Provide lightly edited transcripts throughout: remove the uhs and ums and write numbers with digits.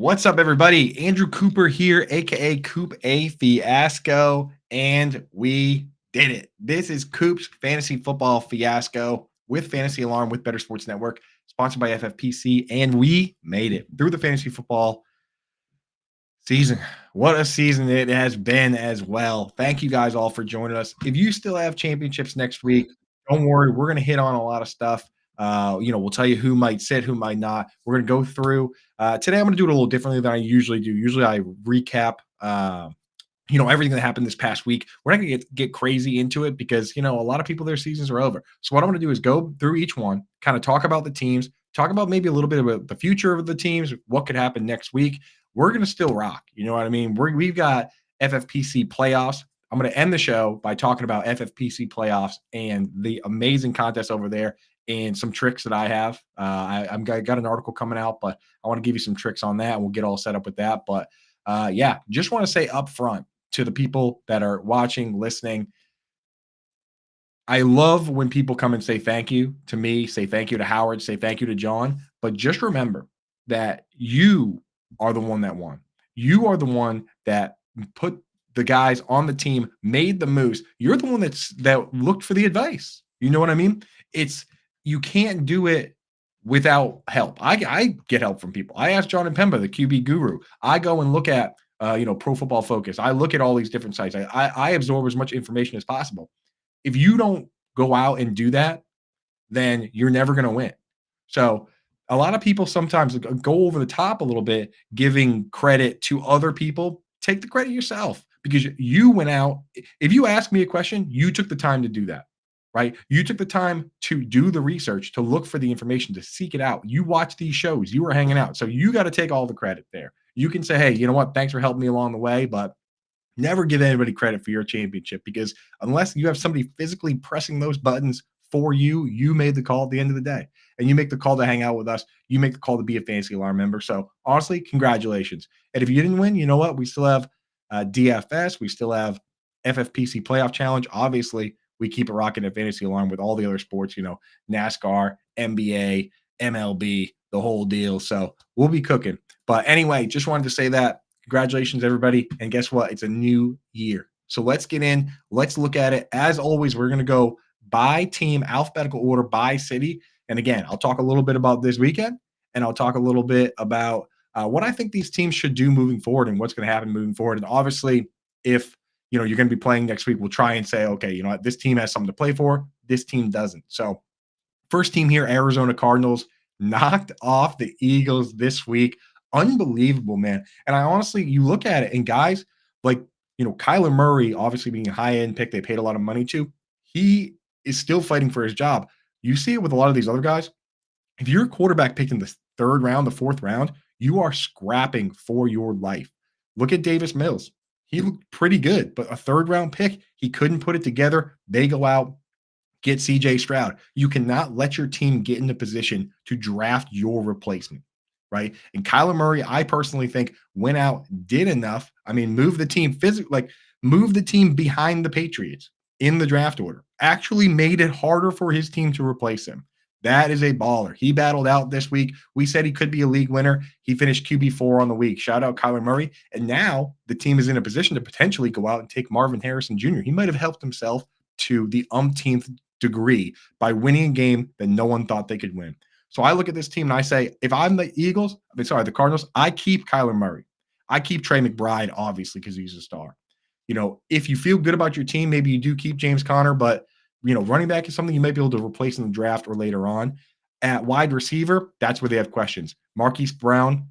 What's up, everybody? Andrew Cooper here, aka Coop a Fiasco, and we did it. This is Coop's Fantasy Football Fiasco with Fantasy Alarm with Better Sports Network, sponsored by FFPC, and we made it through the fantasy football season. What a season it has been as well. Thank you guys all for joining us. If you still have championships next week, don't worry. We're going to hit on a lot of stuff. We'll tell you who might sit, who might not. We're going to go through. Today, I'm going to do it a little differently than I usually do. Usually, I recap, everything that happened this past week. We're not going to get crazy into it because, a lot of people, their seasons are over. So what I'm going to do is go through each one, kind of talk about the teams, talk about maybe a little bit about the future of the teams, what could happen next week. We're going to still rock. You know what I mean? We've got FFPC playoffs. I'm going to end the show by talking about FFPC playoffs and the amazing contest over there and some tricks that I have. I got an article coming out, but I want to give you some tricks on that, and we'll get all set up with that. But just want to say up front to the people that are watching, listening, I love when people come and say thank you to me, say thank you to Howard, say thank you to John. But just remember that you are the one that won. You are the one that put the guys on the team, made the moves. You're the one that looked for the advice. You know what I mean? You can't do it without help. I get help from people. I ask John and Pemba, the QB guru. I go and look at Pro Football Focus. I look at all these different sites. I absorb as much information as possible. If you don't go out and do that, then you're never going to win. So a lot of people sometimes go over the top a little bit, giving credit to other people. Take the credit yourself because you went out. If you ask me a question, you took the time to do that, right? You took the time to do the research, to look for the information, to seek it out. You watch these shows. You were hanging out. So you got to take all the credit there. You can say, hey, you know what? Thanks for helping me along the way, but never give anybody credit for your championship because unless you have somebody physically pressing those buttons for you, you made the call at the end of the day. And you make the call to hang out with us. You make the call to be a Fantasy Alarm member. So honestly, congratulations. And if you didn't win, you know what? We still have DFS. We still have FFPC Playoff Challenge. Obviously, we keep it rocking at Fantasy Alarm with all the other sports, NASCAR, NBA, MLB, the whole deal. So we'll be cooking. But anyway, just wanted to say that. Congratulations, everybody. And guess what? It's a new year. So let's get in. Let's look at it. As always, we're going to go by team, alphabetical order, by city. And again, I'll talk a little bit about this weekend, and I'll talk a little bit about what I think these teams should do moving forward and what's going to happen moving forward. And obviously, if you're going to be playing next week, we'll try and say, okay, this team has something to play for. This team doesn't. So first team here, Arizona Cardinals, knocked off the Eagles this week. Unbelievable, man. And I honestly, you look at it, and guys like, Kyler Murray, obviously being a high-end pick, they paid a lot of money to, he is still fighting for his job. You see it with a lot of these other guys. If you're a quarterback picked in the third round, the fourth round, you are scrapping for your life. Look at Davis Mills. He looked pretty good, but a third-round pick, he couldn't put it together. They go out, get CJ Stroud. You cannot let your team get in a position to draft your replacement, right? And Kyler Murray, I personally think, went out, did enough. I mean, move the team move the team behind the Patriots in the draft order. Actually made it harder for his team to replace him. That is a baller. He battled out this week. We said he could be a league winner. He finished QB4 on the week. Shout out Kyler Murray. And now the team is in a position to potentially go out and take Marvin Harrison Jr. He might have helped himself to the umpteenth degree by winning a game that no one thought they could win. So I look at this team and I say, if I'm the the Cardinals, I keep Kyler Murray. I keep Trey McBride, obviously, because he's a star. If you feel good about your team, maybe you do keep James Conner, but running back is something you might be able to replace in the draft or later on. At wide receiver, that's where they have questions. Marquise Brown,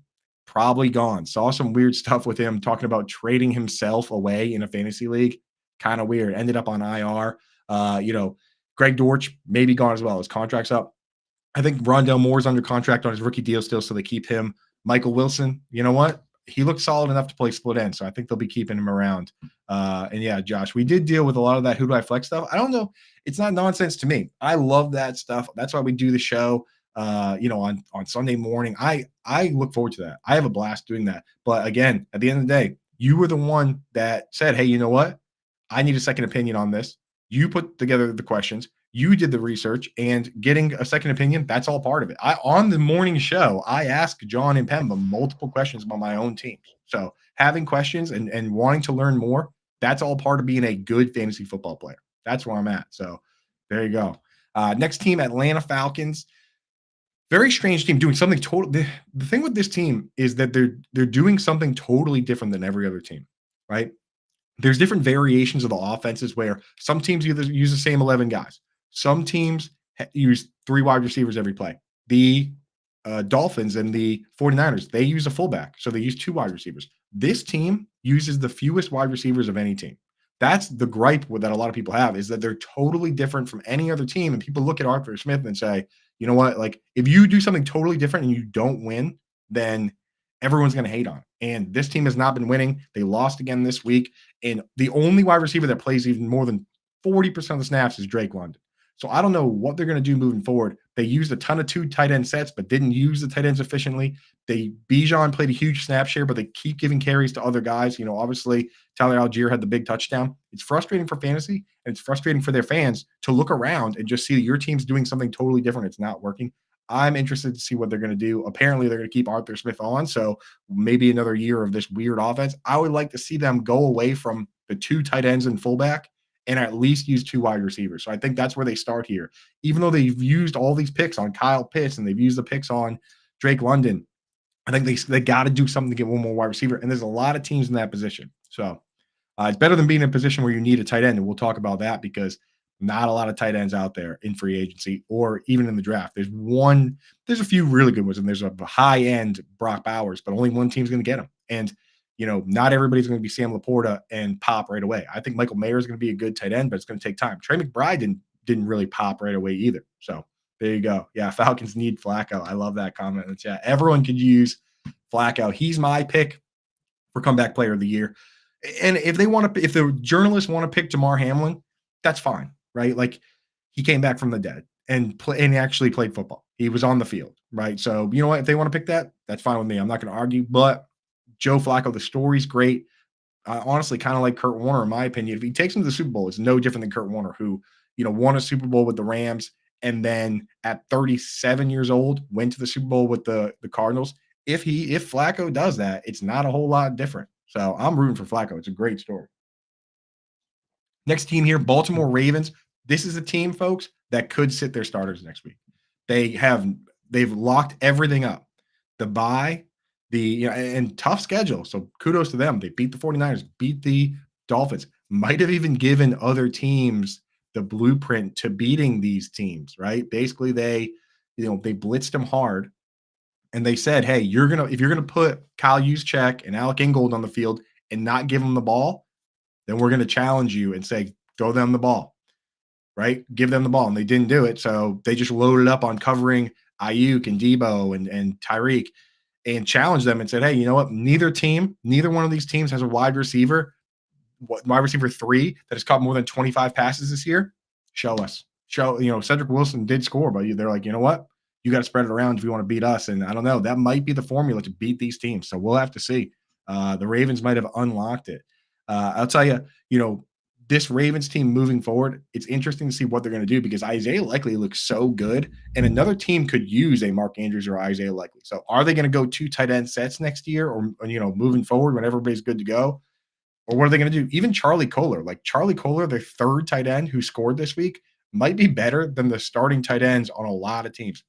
probably gone. Saw some weird stuff with him talking about trading himself away in a fantasy league. Kind of weird. Ended up on IR. Greg Dortch, maybe gone as well. His contract's up. I think Rondell Moore's under contract on his rookie deal still, so they keep him. Michael Wilson, you know what? He looked solid enough to play split end, so I think they'll be keeping him around. And yeah, Josh, we did deal with a lot of that who do I flex stuff. I don't know. It's not nonsense to me. I love that stuff. That's why we do the show, on Sunday morning. I look forward to that. I have a blast doing that. But again, at the end of the day, you were the one that said, hey, you know what? I need a second opinion on this. You put together the questions. you did the research and getting a second opinion. That's all part of it. On the morning show, I asked John and Pemba multiple questions about my own teams. So having questions and wanting to learn more, that's all part of being a good fantasy football player. That's where I'm at. So there you go. Next team, Atlanta Falcons. Very strange team doing something total. The thing with this team is that they're doing something totally different than every other team, right? There's different variations of the offenses where some teams either use the same 11 guys. Some teams use 3 wide receivers every play. The Dolphins and the 49ers, they use a fullback, so they use 2 wide receivers. This team uses the fewest wide receivers of any team. That's the gripe that a lot of people have, is that they're totally different from any other team, and people look at Arthur Smith and say, "You know what? Like, if you do something totally different and you don't win, then everyone's going to hate on it." And this team has not been winning. They lost again this week, and the only wide receiver that plays even more than 40% of the snaps is Drake London. So I don't know what they're going to do moving forward. They used a ton of 2 tight end sets, but didn't use the tight ends efficiently. Bijan played a huge snap share, but they keep giving carries to other guys. Obviously Tyler Algier had the big touchdown. It's frustrating for fantasy, and it's frustrating for their fans to look around and just see that your team's doing something totally different. It's not working. I'm interested to see what they're going to do. Apparently, they're going to keep Arthur Smith on, so maybe another year of this weird offense. I would like to see them go away from the 2 tight ends and fullback and at least use 2 wide receivers. So I think that's where they start here. Even though they've used all these picks on Kyle Pitts and they've used the picks on Drake London, I think they got to do something to get one more wide receiver. And there's a lot of teams in that position. So it's better than being in a position where you need a tight end. And we'll talk about that because not a lot of tight ends out there in free agency or even in the draft. There's a few really good ones, and there's a high end Brock Bowers, but only one team's going to get him. And not everybody's going to be Sam Laporta and pop right away. I think Michael Mayer is going to be a good tight end, but it's going to take time. Trey McBride didn't really pop right away either. So there you go. Yeah, Falcons need Flacco. I love that comment in the chat. Everyone could use Flacco. He's my pick for comeback player of the year. And if the journalists want to pick Damar Hamlin, that's fine, right? Like, he came back from the dead and actually played football. He was on the field, right? So you know what? If they want to pick that, that's fine with me. I'm not going to argue. But Joe Flacco, the story's great. Honestly, kind of like Kurt Warner, in my opinion. If he takes him to the Super Bowl, it's no different than Kurt Warner, who won a Super Bowl with the Rams and then at 37 years old went to the Super Bowl with the Cardinals. If Flacco does that, it's not a whole lot different. So I'm rooting for Flacco. It's a great story. Next team here, Baltimore Ravens. This is a team, folks, that could sit their starters next week. They've locked everything up. The bye, and tough schedule. So kudos to them. They beat the 49ers, beat the Dolphins, might have even given other teams the blueprint to beating these teams, right? Basically, they blitzed them hard. And they said, hey, if you're gonna put Kyle Juszczyk and Alec Ingold on the field and not give them the ball, then we're gonna challenge you and say, throw them the ball, right? Give them the ball. And they didn't do it. So they just loaded up on covering Ayuk and Debo and Tyreek and challenged them and said, hey, you know what? Neither one of these teams has a wide receiver 3 that has caught more than 25 passes this year. Show us. Cedric Wilson did score, but they're like, you know what? You got to spread it around if you want to beat us. And I don't know. That might be the formula to beat these teams. So we'll have to see. The Ravens might have unlocked it. I'll tell you, this Ravens team moving forward, it's interesting to see what they're going to do because Isaiah Likely looks so good. And another team could use a Mark Andrews or Isaiah Likely. So are they going to go 2 tight end sets next year or moving forward when everybody's good to go? Or what are they going to do? Even Charlie Kolar, their 3rd tight end who scored this week, might be better than the starting tight ends on a lot of teams.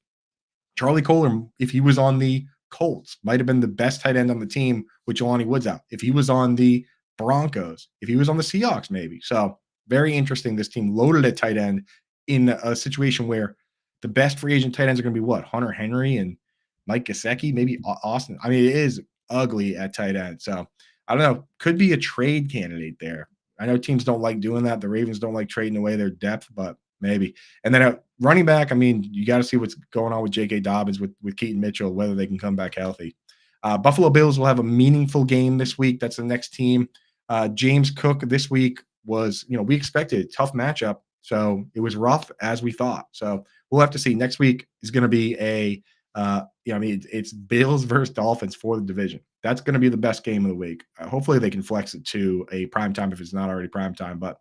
Charlie Kolar, if he was on the Colts, might have been the best tight end on the team with Jelani Woods out. If he was on the Broncos, if he was on the Seahawks, maybe. So very interesting. This team loaded at tight end in a situation where the best free agent tight ends are going to be what? Hunter Henry and Mike Gesicki, maybe Austin. I mean, it is ugly at tight end. So I don't know. Could be a trade candidate there. I know teams don't like doing that. The Ravens don't like trading away their depth, but maybe. And then at running back, I mean, you got to see what's going on with J.K. Dobbins, with Keaton Mitchell, whether they can come back healthy. Buffalo Bills will have a meaningful game this week. That's the next team. James Cook this week was, we expected a tough matchup. So it was rough as we thought. So we'll have to see. Next week is going to be it's Bills versus Dolphins for the division. That's going to be the best game of the week. Hopefully they can flex it to a primetime if it's not already primetime. But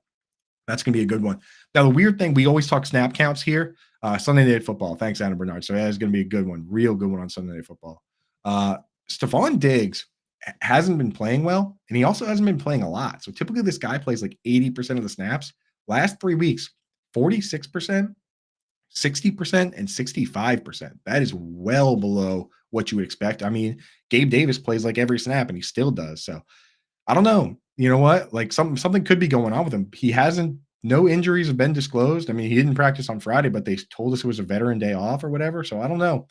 That's going to be a good one. Now, the weird thing, we always talk snap counts here. Sunday Night Football. Thanks, Adam Bernard. So that is going to be a good one, real good one on Sunday Night Football. Stephon Diggs hasn't been playing well, and he also hasn't been playing a lot. So typically, this guy plays like 80% of the snaps. Last 3 weeks, 46%, 60%, and 65%. That is well below what you would expect. I mean, Gabe Davis plays like every snap, and he still does. So I don't know. You know what? Like something could be going on with him. He hasn't no injuries have been disclosed. I mean, he didn't practice on Friday, but they told us it was a veteran day off or whatever. So I don't know.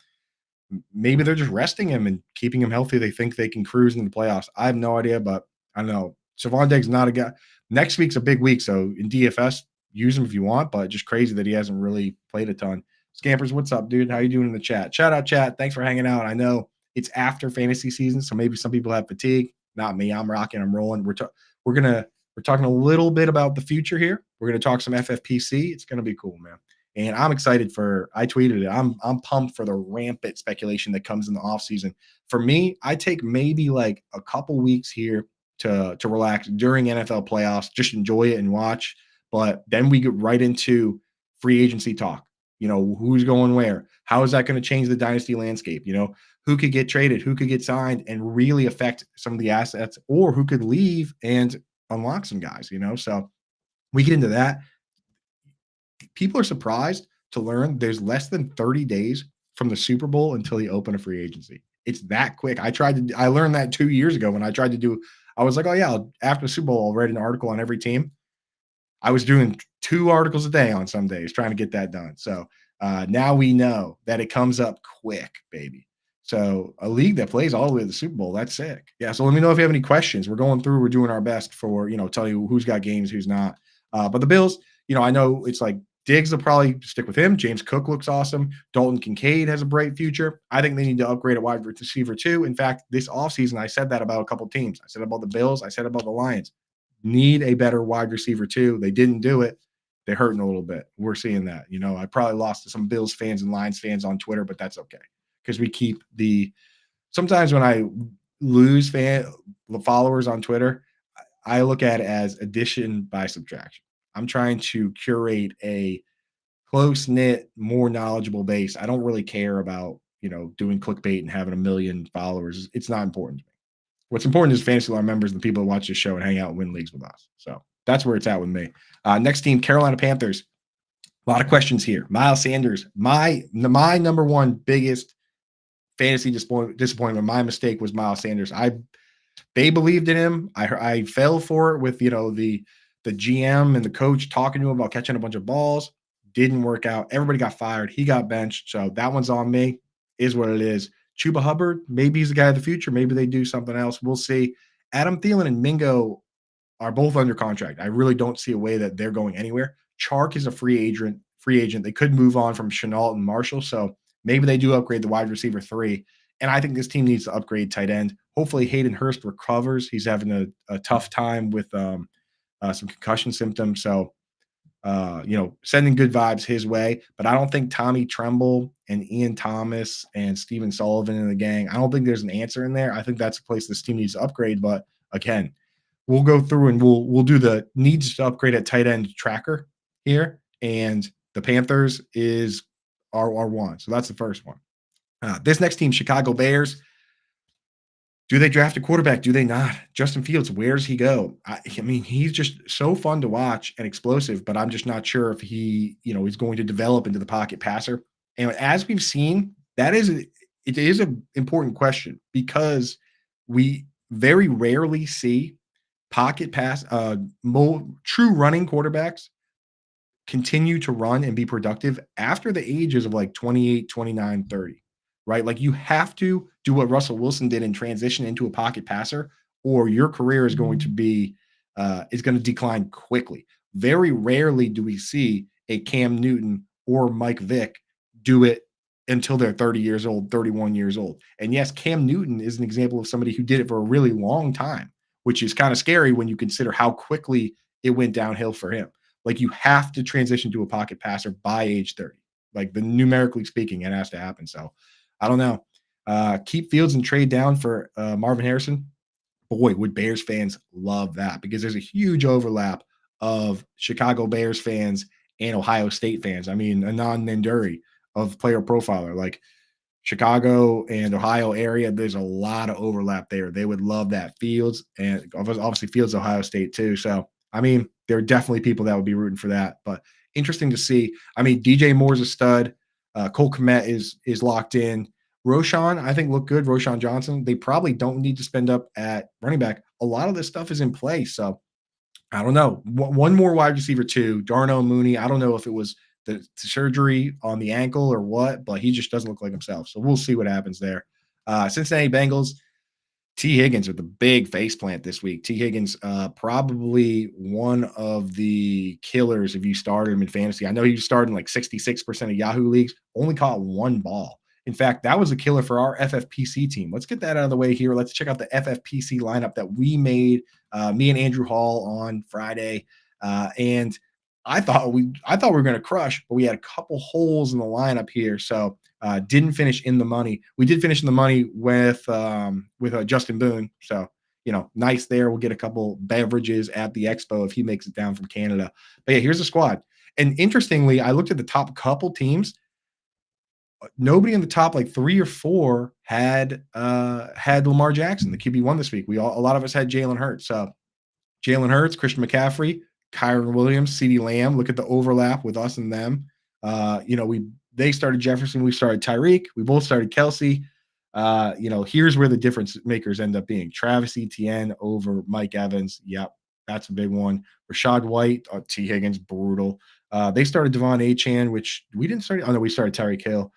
Maybe they're just resting him and keeping him healthy. They think they can cruise in the playoffs. I have no idea, but I don't know. Savon Diggs not a guy. Next week's a big week, so in DFS, use him if you want, but just crazy that he hasn't really played a ton. Scampers, what's up, dude? How you doing in the chat? Shout out, chat. Thanks for hanging out. I know it's after fantasy season, so maybe some people have fatigue. Not me. I'm rocking. I'm rolling. We're talking a little bit about the future here. We're gonna talk some FFPC. It's gonna be cool, man. And I'm excited I tweeted it. I'm pumped for the rampant speculation that comes in the offseason. For me, I take maybe like a couple weeks here to relax during NFL playoffs, just enjoy it and watch. But then we get right into free agency talk. You know, who's going where? How is that going to change the dynasty landscape? You know, who could get traded, who could get signed and really affect some of the assets, or who could leave and unlock some guys, you know? So we get into that. People are surprised to learn there's less than 30 days from the Super Bowl until the open of free agency. It's that quick. I learned that 2 years ago when I tried to do, I was like, oh yeah, after the Super Bowl, I'll write an article on every team. I was doing 2 articles a day on some days trying to get that done. So now we know that it comes up quick, baby. So a league that plays all the way to the Super Bowl, that's sick. Yeah. So let me know if you have any questions. We're going through, we're doing our best for, tell you who's got games, who's not. But the Bills, I know it's like Diggs will probably stick with him. James Cook looks awesome. Dalton Kincaid has a bright future. I think they need to upgrade at wide receiver too. In fact, this offseason, I said that about a couple teams. I said about the Bills. I said about the Lions. Need a better wide receiver too. They didn't do it. They're hurting a little bit. We're seeing that. I probably lost to some Bills fans and Lions fans on Twitter, but that's okay because we keep sometimes when I lose followers on Twitter, I look at it as addition by subtraction. I'm trying to curate a close-knit, more knowledgeable base. I don't really care about, doing clickbait and having a million followers. It's not important to me. What's important is Fantasy Alarm members, the people that watch this show and hang out and win leagues with us. So that's where it's at with me. Next team, Carolina Panthers. A lot of questions here. Miles Sanders, my number one biggest fantasy disappointment. My mistake was Miles Sanders. They believed in him. I fell for it with the GM and the coach talking to him about catching a bunch of balls. Didn't work out. Everybody got fired. He got benched. So that one's on me. Is what it is. Chuba Hubbard, maybe he's the guy of the future. Maybe they do something else. We'll see. Adam Thielen and Mingo are both under contract. I really don't see a way that they're going anywhere. Chark is a free agent. They could move on from Chenault and Marshall. So maybe they do upgrade the wide receiver 3. And I think this team needs to upgrade tight end. Hopefully Hayden Hurst recovers. He's having a tough time with some concussion symptoms. So, sending good vibes his way. But I don't think Tommy Tremble and Ian Thomas and Steven Sullivan and the gang, I don't think there's an answer in there. I think that's a place this team needs to upgrade. But again, we'll go through and we'll do the needs to upgrade at tight end tracker here. And the Panthers is R1. So that's the first one. This next team, Chicago Bears. Do they draft a quarterback? Do they not? Justin Fields, where's he go? I mean, he's just so fun to watch and explosive, but I'm just not sure if he, is going to develop into the pocket passer. And as we've seen, it is an important question because we very rarely see pocket pass, true running quarterbacks continue to run and be productive after the ages of like 28, 29, 30. Right? Like you have to do what Russell Wilson did and transition into a pocket passer, or your career is going to decline quickly. Very rarely do we see a Cam Newton or Mike Vick do it until they're 30 years old, 31 years old. And yes, Cam Newton is an example of somebody who did it for a really long time, which is kind of scary when you consider how quickly it went downhill for him. Like you have to transition to a pocket passer by age 30. Like numerically speaking, it has to happen. So I don't know. Keep Fields and trade down for Marvin Harrison. Boy, would Bears fans love that because there's a huge overlap of Chicago Bears fans and Ohio State fans. I mean, Anand Nanduri of Player Profiler, like Chicago and Ohio area, there's a lot of overlap there. They would love that. Fields, and obviously Fields, Ohio State too. So, I mean, there are definitely people that would be rooting for that. But interesting to see. I mean, DJ Moore's a stud. Cole Kmet is locked in. Roshan, I think, looked good. Roshan Johnson. They probably don't need to spend up at running back. A lot of this stuff is in place. So I don't know. One more wide receiver too. Darnell Mooney. I don't know if it was the surgery on the ankle or what, but he just doesn't look like himself. So we'll see what happens there. Cincinnati Bengals. T. Higgins with the big faceplant this week. T. Higgins, probably one of the killers if you started him in fantasy. I know he started in like 66% of Yahoo leagues, only caught one ball. In fact, that was a killer for our FFPC team. Let's get that out of the way here. Let's check out the FFPC lineup that we made, me and Andrew Hall on Friday. And I thought we were going to crush, but we had a couple holes in the lineup here. So didn't finish in the money. We did finish in the money with Justin Boone. So, nice there. We'll get a couple beverages at the expo if he makes it down from Canada. But yeah, here's the squad. And interestingly, I looked at the top couple teams. Nobody in the top like 3 or 4 had Lamar Jackson, the QB1 this week. A lot of us had Jalen Hurts. So Jalen Hurts, Christian McCaffrey, Kyron Williams, CeeDee Lamb. Look at the overlap with us and them. They started Jefferson, we started Tyreek, we both started Kelsey. Here's where the difference makers end up being. Travis Etienne over Mike Evans. Yep, that's a big one. Rashad White, T. Higgins, brutal. They started Devon Achane, which we didn't start. Oh no, we started Tyreek Hill.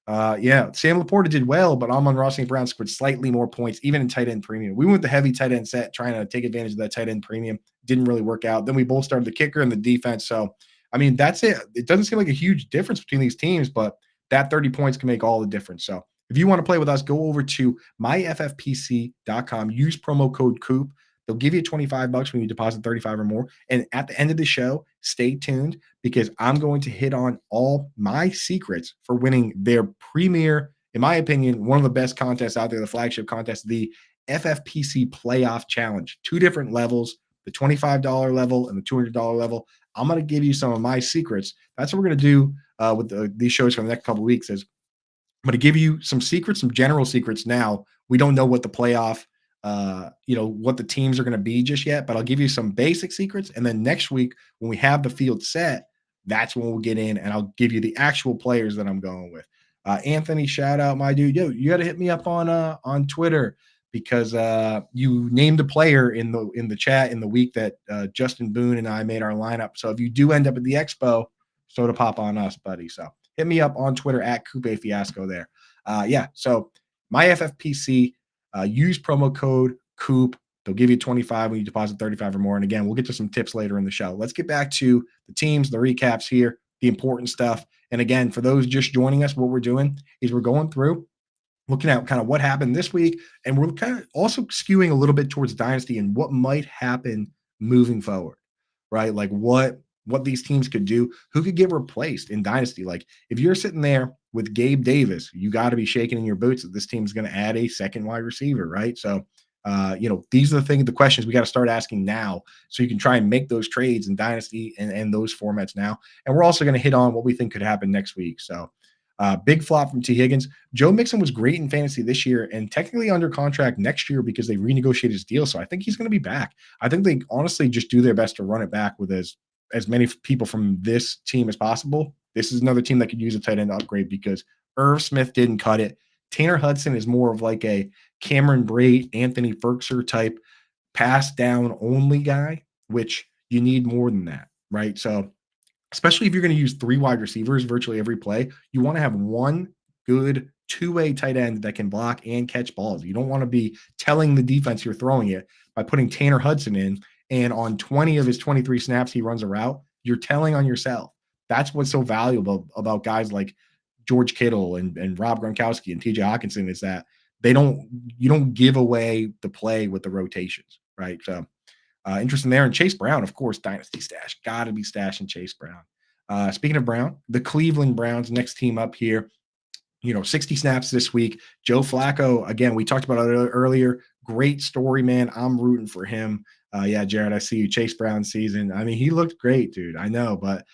Sam Laporta did well, but Amon-Ra St. Brown scored slightly more points, even in tight end premium. We went the heavy tight end set, trying to take advantage of that tight end premium. Didn't really work out. Then we both started the kicker and the defense. So, I mean, that's it. It doesn't seem like a huge difference between these teams, but that 30 points can make all the difference. So, if you want to play with us, go over to myffpc.com. Use promo code COOP. They'll give you $25 when you deposit 35 or more. And at the end of the show, stay tuned because I'm going to hit on all my secrets for winning their premier, in my opinion, one of the best contests out there, the flagship contest, the FFPC Playoff Challenge. 2 different levels, the $25 level and the $200 level. I'm going to give you some of my secrets. That's what we're going to do with these shows for the next couple of weeks. Is I'm going to give you some secrets, some general secrets now. We don't know what the playoff what the teams are going to be just yet, but I'll give you some basic secrets. And then next week, when we have the field set, that's when we'll get in and I'll give you the actual players that I'm going with. Anthony, shout out, my dude. Yo, you got to hit me up on Twitter because you named a player in the chat in the week that Justin Boone and I made our lineup. So if you do end up at the expo, soda pop on us, buddy. So hit me up on Twitter at Coupe Fiasco there. So my FFPC, use promo code COOP. They'll give you 25 when you deposit 35 or more. And again, we'll get to some tips later in the show. Let's get back to the teams, the recaps here, the important stuff. And again, for those just joining us, what we're doing is we're going through, looking at kind of what happened this week. And we're kind of also skewing a little bit towards dynasty and what might happen moving forward, right? Like what these teams could do, who could get replaced in dynasty. Like if you're sitting there with Gabe Davis, you got to be shaking in your boots that this team's going to add a second wide receiver, right? So, these are the questions we got to start asking now so you can try and make those trades in dynasty and those formats now. And we're also going to hit on what we think could happen next week. So big flop from T. Higgins. Joe Mixon was great in fantasy this year and technically under contract next year because they renegotiated his deal. So I think he's going to be back. I think they honestly just do their best to run it back with as many people from this team as possible. This is another team that could use a tight end upgrade because Irv Smith didn't cut it. Tanner Hudson is more of like a Cameron Brate, Anthony Ferkser type pass down only guy, which you need more than that, right? So especially if you're going to use 3 wide receivers virtually every play, you want to have one good 2-way tight end that can block and catch balls. You don't want to be telling the defense you're throwing it by putting Tanner Hudson in, and on 20 of his 23 snaps he runs a route. You're telling on yourself. That's what's so valuable about guys like George Kittle and Rob Gronkowski and TJ Hawkinson is that you don't give away the play with the rotations, right? So interesting there. And Chase Brown, of course, dynasty stash. Got to be stashing Chase Brown. Speaking of Brown, the Cleveland Browns, next team up here, 60 snaps this week. Joe Flacco, again, we talked about it earlier. Great story, man. I'm rooting for him. Yeah, Jared, I see you. Chase Brown season. I mean, he looked great, dude. I know, but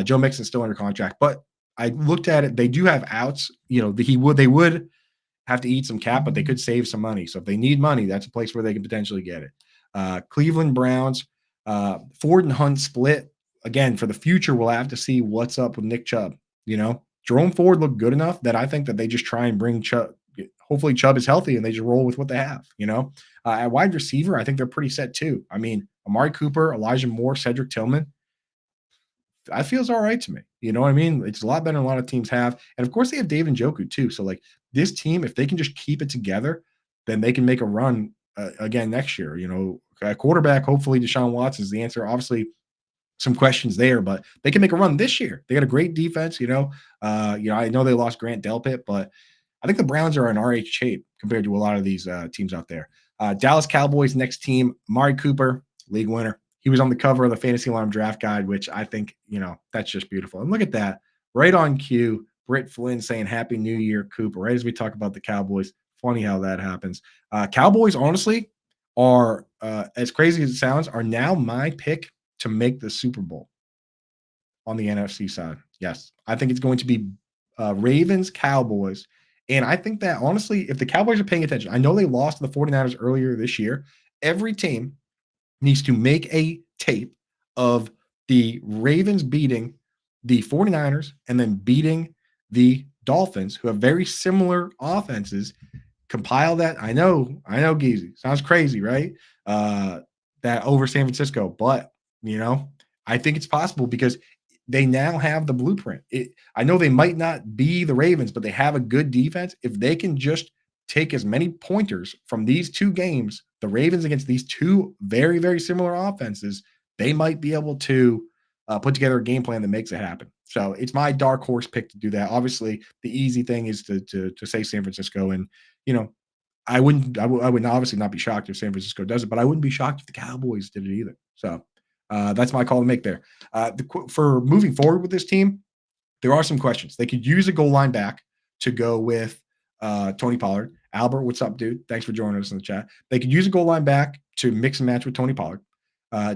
Joe Mixon's still under contract. But I looked at it. They do have outs. They would have to eat some cap, but they could save some money. So if they need money, that's a place where they can potentially get it. Cleveland Browns, Ford and Hunt split. Again, for the future, we'll have to see what's up with Nick Chubb. Jerome Ford looked good enough that I think that they just try and bring Chubb. Hopefully, Chubb is healthy and they just roll with what they have. At wide receiver, I think they're pretty set too. I mean, Amari Cooper, Elijah Moore, Cedric Tillman, that feels all right to me. You know what I mean? It's a lot better than a lot of teams have. And of course, they have Dave Njoku too. So, like, this team, if they can just keep it together, then they can make a run again next year. At quarterback, hopefully Deshaun Watson is the answer. Obviously, some questions there, but they can make a run this year. They got a great defense. I know they lost Grant Delpit, but I think the Browns are in RH shape compared to a lot of these teams out there. Dallas Cowboys next team, Amari Cooper, league winner. He was on the cover of the Fantasy Alarm Draft Guide, which I think, that's just beautiful. And look at that. Right on cue, Britt Flynn saying Happy New Year, Cooper, right as we talk about the Cowboys. Funny how that happens. Cowboys, honestly, are, as crazy as it sounds, are now my pick to make the Super Bowl on the NFC side. Yes. I think it's going to be Ravens, Cowboys. And I think that, honestly, if the Cowboys are paying attention, I know they lost to the 49ers earlier this year. Every team needs to make a tape of the Ravens beating the 49ers and then beating the Dolphins, who have very similar offenses. Compile that. I know, Geezy. Sounds crazy, right? That over San Francisco. But, I think it's possible because they now have the blueprint. I know they might not be the Ravens, but they have a good defense. If they can just take as many pointers from these two games, the Ravens against these two very, very similar offenses, they might be able to put together a game plan that makes it happen. So it's my dark horse pick to do that. Obviously, the easy thing is to say San Francisco, and I would obviously not be shocked if San Francisco does it, but I wouldn't be shocked if the Cowboys did it either. So that's my call to make there. For moving forward with this team, there are some questions. They could use a goal line back to go with Tony Pollard. Albert, what's up, dude? Thanks for joining us in the chat. They could use a goal line back to mix and match with Tony Pollard.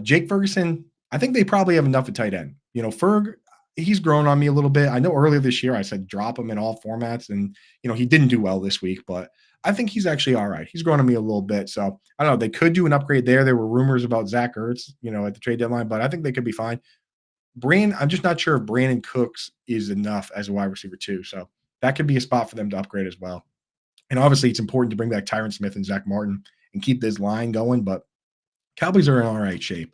Jake Ferguson, I think they probably have enough at tight end. Ferg, he's grown on me a little bit. I know earlier this year I said drop him in all formats, and he didn't do well this week, but I think he's actually all right. He's grown on me a little bit. So I don't know. They could do an upgrade there. There were rumors about Zach Ertz, at the trade deadline, but I think they could be fine. I'm just not sure if Brandon Cooks is enough as a wide receiver too. So that could be a spot for them to upgrade as well. And obviously it's important to bring back Tyron Smith and Zach Martin and keep this line going, but Cowboys are in all right shape.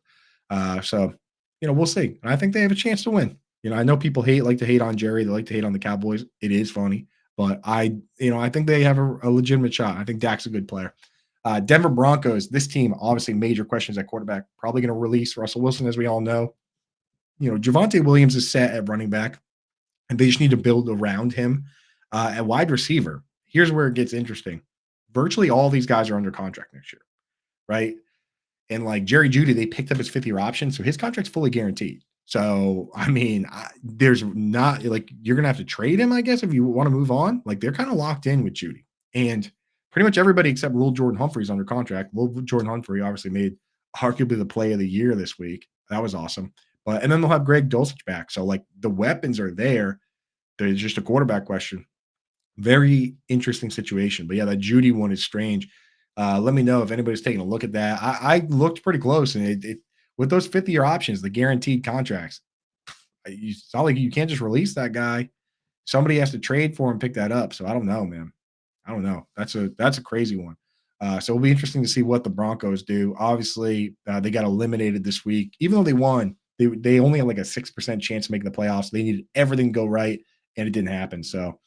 So we'll see. And I think they have a chance to win. I know people like to hate on Jerry. They like to hate on the Cowboys. It is funny. But I think they have a legitimate shot. I think Dak's a good player. Denver Broncos, this team, obviously major questions at quarterback. Probably going to release Russell Wilson, as we all know. Javonte Williams is set at running back, and they just need to build around him. At wide receiver, here's where it gets interesting. Virtually all these guys are under contract next year, right? And like Jerry Jeudy, they picked up his fifth-year option, so his contract's fully guaranteed. So, I mean, there's not like you're going to have to trade him, I guess, if you want to move on. Like they're kind of locked in with Jeudy. And pretty much everybody except Lil Jordan Humphrey is under contract. Lil Jordan Humphrey obviously made arguably the play of the year this week. That was awesome. And then they'll have Greg Dulcich back. So, like, the weapons are there. There's just a quarterback question. Very interesting situation. But, yeah, that Jeudy one is strange. Let me know if anybody's taking a look at that. I looked pretty close, and it with those fifth-year options, the guaranteed contracts, it's not like you can't just release that guy. Somebody has to trade for him, pick that up. So I don't know, man. I don't know. That's a crazy one. So it'll be interesting to see what the Broncos do. Obviously, they got eliminated this week. Even though they won, they only had like a 6% chance of making the playoffs. They needed everything to go right, and it didn't happen. So,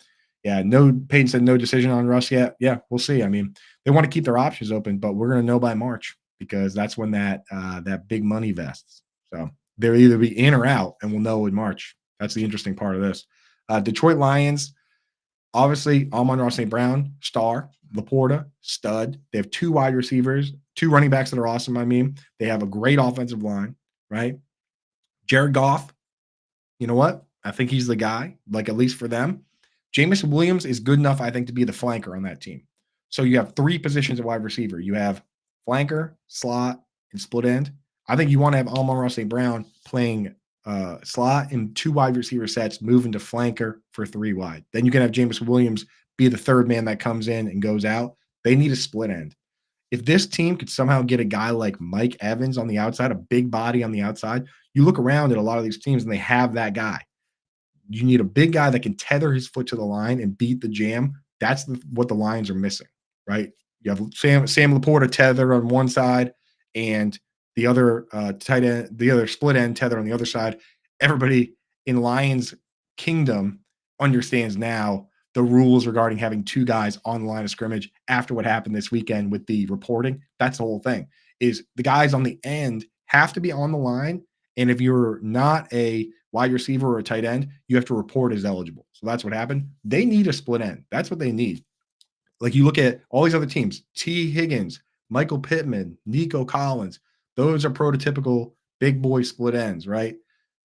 yeah, Peyton said no decision on Russ yet. Yeah, we'll see. I mean, they want to keep their options open, but we're going to know by March because that's when that big money vests. So they'll either be in or out, and we'll know in March. That's the interesting part of this. Detroit Lions, obviously, Amon-Ra St. Brown, star. Laporta, stud. They have two wide receivers, two running backs that are awesome. I mean, they have a great offensive line, right? Jared Goff, you know what? I think he's the guy, like at least for them. Jameson Williams is good enough, I think, to be the flanker on that team. So you have three positions at wide receiver. You have flanker, slot, and split end. I think you want to have Amon-Ra St. Brown playing slot in 2 wide receiver sets, moving to flanker for 3 wide. Then you can have Jameson Williams be the third man that comes in and goes out. They need a split end. If this team could somehow get a guy like Mike Evans on the outside, a big body on the outside, you look around at a lot of these teams and they have that guy. You need a big guy that can tether his foot to the line and beat the jam. That's what the Lions are missing, right? You have Sam Laporta tether on one side and the other tight end, the other split end tether on the other side. Everybody in Lions Kingdom understands now the rules regarding having 2 guys on the line of scrimmage after what happened this weekend with the reporting. That's the whole thing. Is the guys on the end have to be on the line, and if you're not a wide receiver or a tight end, you have to report as eligible. So that's what happened. They need a split end. That's what they need. Like you look at all these other teams, T. Higgins, Michael Pittman, Nico Collins, those are prototypical big boy split ends, right?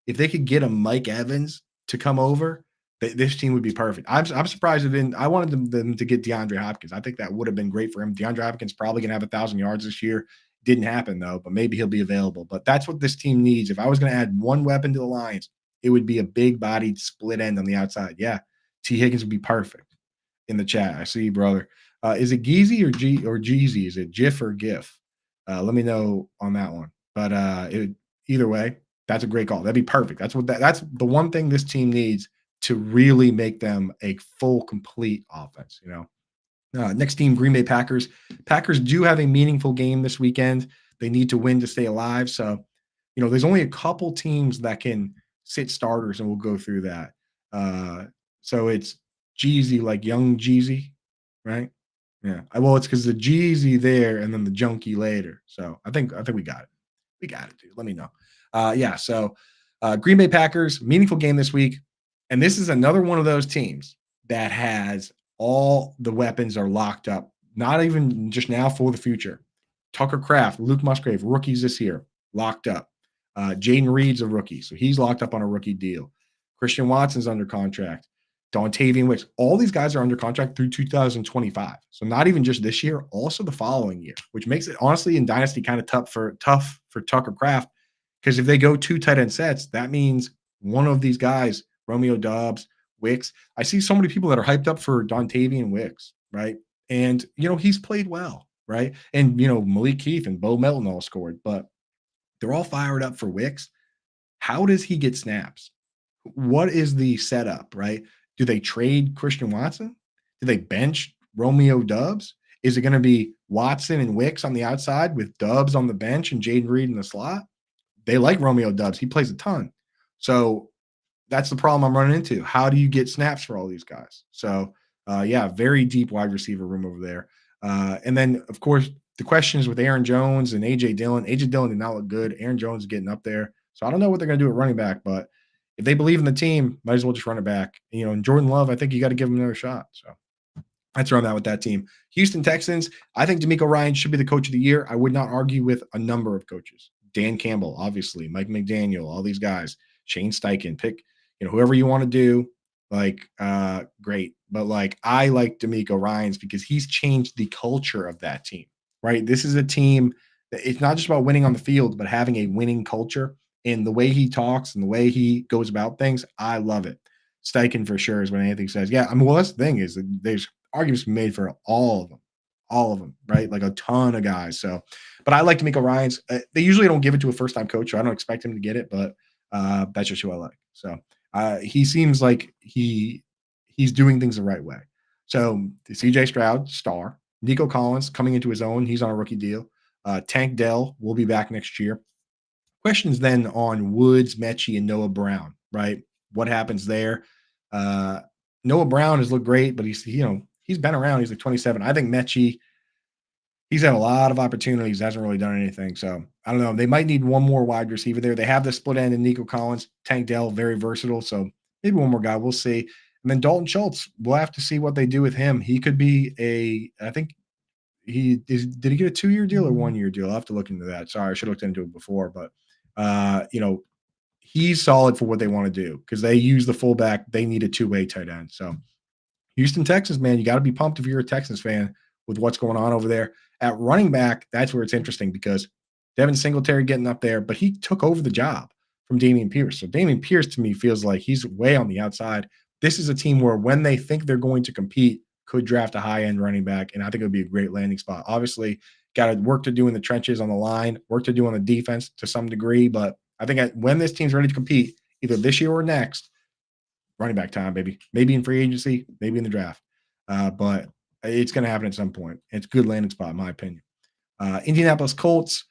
If they could get a Mike Evans to come over, this team would be perfect. I'm surprised it didn't. I wanted them to get DeAndre Hopkins. I think that would have been great for him. DeAndre Hopkins probably going to have 1,000 yards this year. Didn't happen though, but maybe he'll be available. But that's what this team needs. If I was going to add one weapon to the Lions, it would be a big-bodied split end on the outside. Yeah, T. Higgins would be perfect. In the chat, I see you, brother. Is it Geezy or Jeezy? Is it GIF or GIF? Let me know on that one. But either way, that's a great call. That'd be perfect. That's the one thing this team needs to really make them a full, complete offense. Next team, Green Bay Packers. Packers do have a meaningful game this weekend. They need to win to stay alive. So, there's only a couple teams that can sit starters, and we'll go through that. So it's Jeezy, like young Jeezy, right? Yeah. Well, it's because the Jeezy there and then the junkie later. So I think we got it. We got it, dude. Let me know. Yeah. So Green Bay Packers, meaningful game this week. And this is another one of those teams that has all the weapons are locked up, not even just now, for the future. Tucker Kraft, Luke Musgrave, rookies this year, locked up. Jaden Reed's a rookie, so he's locked up on a rookie deal. Christian Watson's under contract. Dontavian Wicks. All these guys are under contract through 2025. So not even just this year, also the following year, which makes it honestly in Dynasty kind of tough for Tucker Kraft. Because if they go 2 tight end sets, that means one of these guys, Romeo Doubs, Wicks. I see so many people that are hyped up for Dontavian Wicks, right? And he's played well, right? And Malik Heath and Bo Melton all scored, but they're all fired up for Wicks. How does he get snaps? What is the setup, right? Do they trade Christian Watson? Do they bench Romeo Doubs? Is it going to be Watson and Wicks on the outside with Doubs on the bench and Jaden Reed in the slot? They like Romeo Doubs. He plays a ton. So that's the problem I'm running into. How do you get snaps for all these guys? So, very deep wide receiver room over there. And then, of course, the question is with Aaron Jones and A.J. Dillon. A.J. Dillon did not look good. Aaron Jones is getting up there. So I don't know what they're going to do at running back, but if they believe in the team, might as well just run it back. And Jordan Love, I think you got to give him another shot. So that's where I'm at with that team. Houston Texans, I think DeMeco Ryans should be the coach of the year. I would not argue with a number of coaches. Dan Campbell, obviously, Mike McDaniel, all these guys, Shane Steichen, pick, whoever you want to do, great. But I like DeMeco Ryans because he's changed the culture of that team, right? This is a team that it's not just about winning on the field, but having a winning culture. And the way he talks and the way he goes about things, I love it. Steichen for sure is when anything says, yeah. Well, that's the thing is that there's arguments made for all of them, right? Like a ton of guys. So, but I like DeMeco Ryans. They usually don't give it to a first-time coach, so I don't expect him to get it, but that's just who I like. So he seems like he's doing things the right way. So CJ Stroud, star. Nico Collins coming into his own. He's on a rookie deal. Tank Dell will be back next year. Questions then on Woods, Mechie, and Noah Brown, right? What happens there? Noah Brown has looked great, but he's been around. He's like 27. I think Mechie, he's had a lot of opportunities, hasn't really done anything. So I don't know. They might need one more wide receiver there. They have the split end in Nico Collins, Tank Dell, very versatile. So maybe one more guy. We'll see. And then Dalton Schultz, we'll have to see what they do with him. He could be I think did he get a 2-year deal or 1-year deal? I'll have to look into that. Sorry, I should have looked into it before, but he's solid for what they want to do because they use the fullback. They need a 2-way tight end. So Houston Texans, man, you got to be pumped if you're a Texans fan with what's going on over there. At running back, that's where it's interesting because Devin Singletary getting up there, but he took over the job from Dameon Pierce. So Dameon Pierce to me feels like he's way on the outside. This is a team where when they think they're going to compete, could draft a high-end running back, and I think it would be a great landing spot. Obviously, got work to do in the trenches on the line, work to do on the defense to some degree, but I think when this team's ready to compete, either this year or next, running back time, baby. Maybe in free agency, maybe in the draft. But it's going to happen at some point. It's a good landing spot, in my opinion. Indianapolis Colts.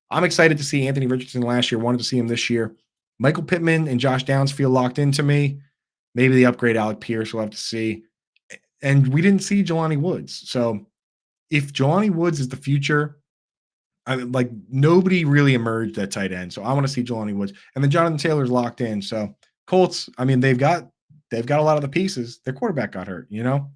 I'm excited to see Anthony Richardson last year. Wanted to see him this year. Michael Pittman and Josh Downs feel locked into me. Maybe the upgrade Alec Pierce. We'll have to see. And we didn't see Jelani Woods. So if Jelani Woods is the future, like nobody really emerged at tight end. So I want to see Jelani Woods. And then Jonathan Taylor's locked in. So Colts, I mean, they've got a lot of the pieces. Their quarterback got hurt,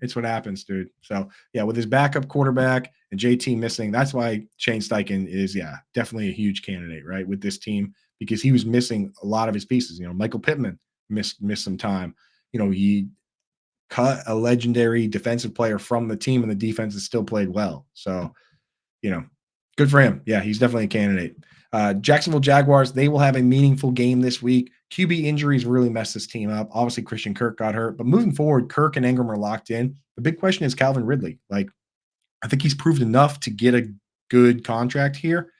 It's what happens, dude. So yeah, with his backup quarterback and JT missing, that's why Shane Steichen is, definitely a huge candidate, right, with this team, because he was missing a lot of his pieces. Michael Pittman missed some time. He cut a legendary defensive player from the team, and the defense has still played well. So, good for him. Yeah, he's definitely a candidate. Jacksonville Jaguars, they will have a meaningful game this week. QB injuries really messed this team up. Obviously, Christian Kirk got hurt, but moving forward, Kirk and Ingram are locked in. The big question is Calvin Ridley. Like, I think he's proved enough to get a good contract here.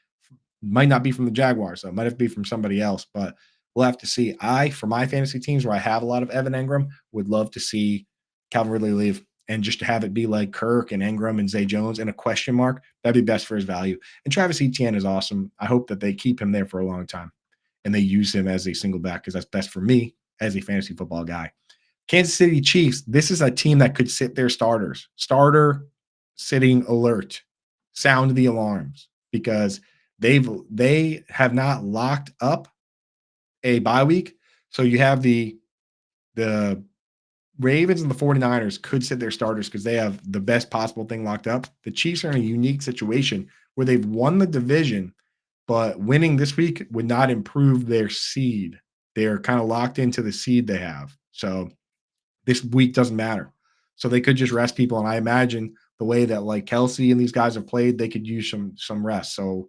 Might not be from the Jaguars, so it might have to be from somebody else, but we'll have to see. For my fantasy teams where I have a lot of Evan Ingram, would love to see Calvin Ridley leave. And just to have it be like Kirk and Ingram and Zay Jones and a question mark, that'd be best for his value. And Travis Etienne is awesome. I hope that they keep him there for a long time and they use him as a single back because that's best for me as a fantasy football guy. Kansas City Chiefs, this is a team that could sit their starters. Starter sitting alert. Sound the alarms because they have not locked up a bye week. So you have the Ravens and the 49ers could sit their starters because they have the best possible thing locked up. The Chiefs are in a unique situation where they've won the division, but winning this week would not improve their seed. They're kind of locked into the seed they have. So this week doesn't matter. So they could just rest people. And I imagine the way that like Kelsey and these guys have played, they could use some rest. So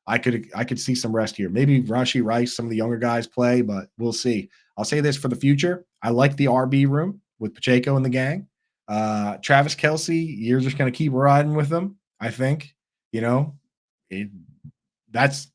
I could see some rest here. Maybe Rashee Rice, some of the younger guys play, but we'll see. I'll say this for the future. I like the RB room with Pacheco and the gang. Travis Kelce, you're just going to keep riding with them, I think. That's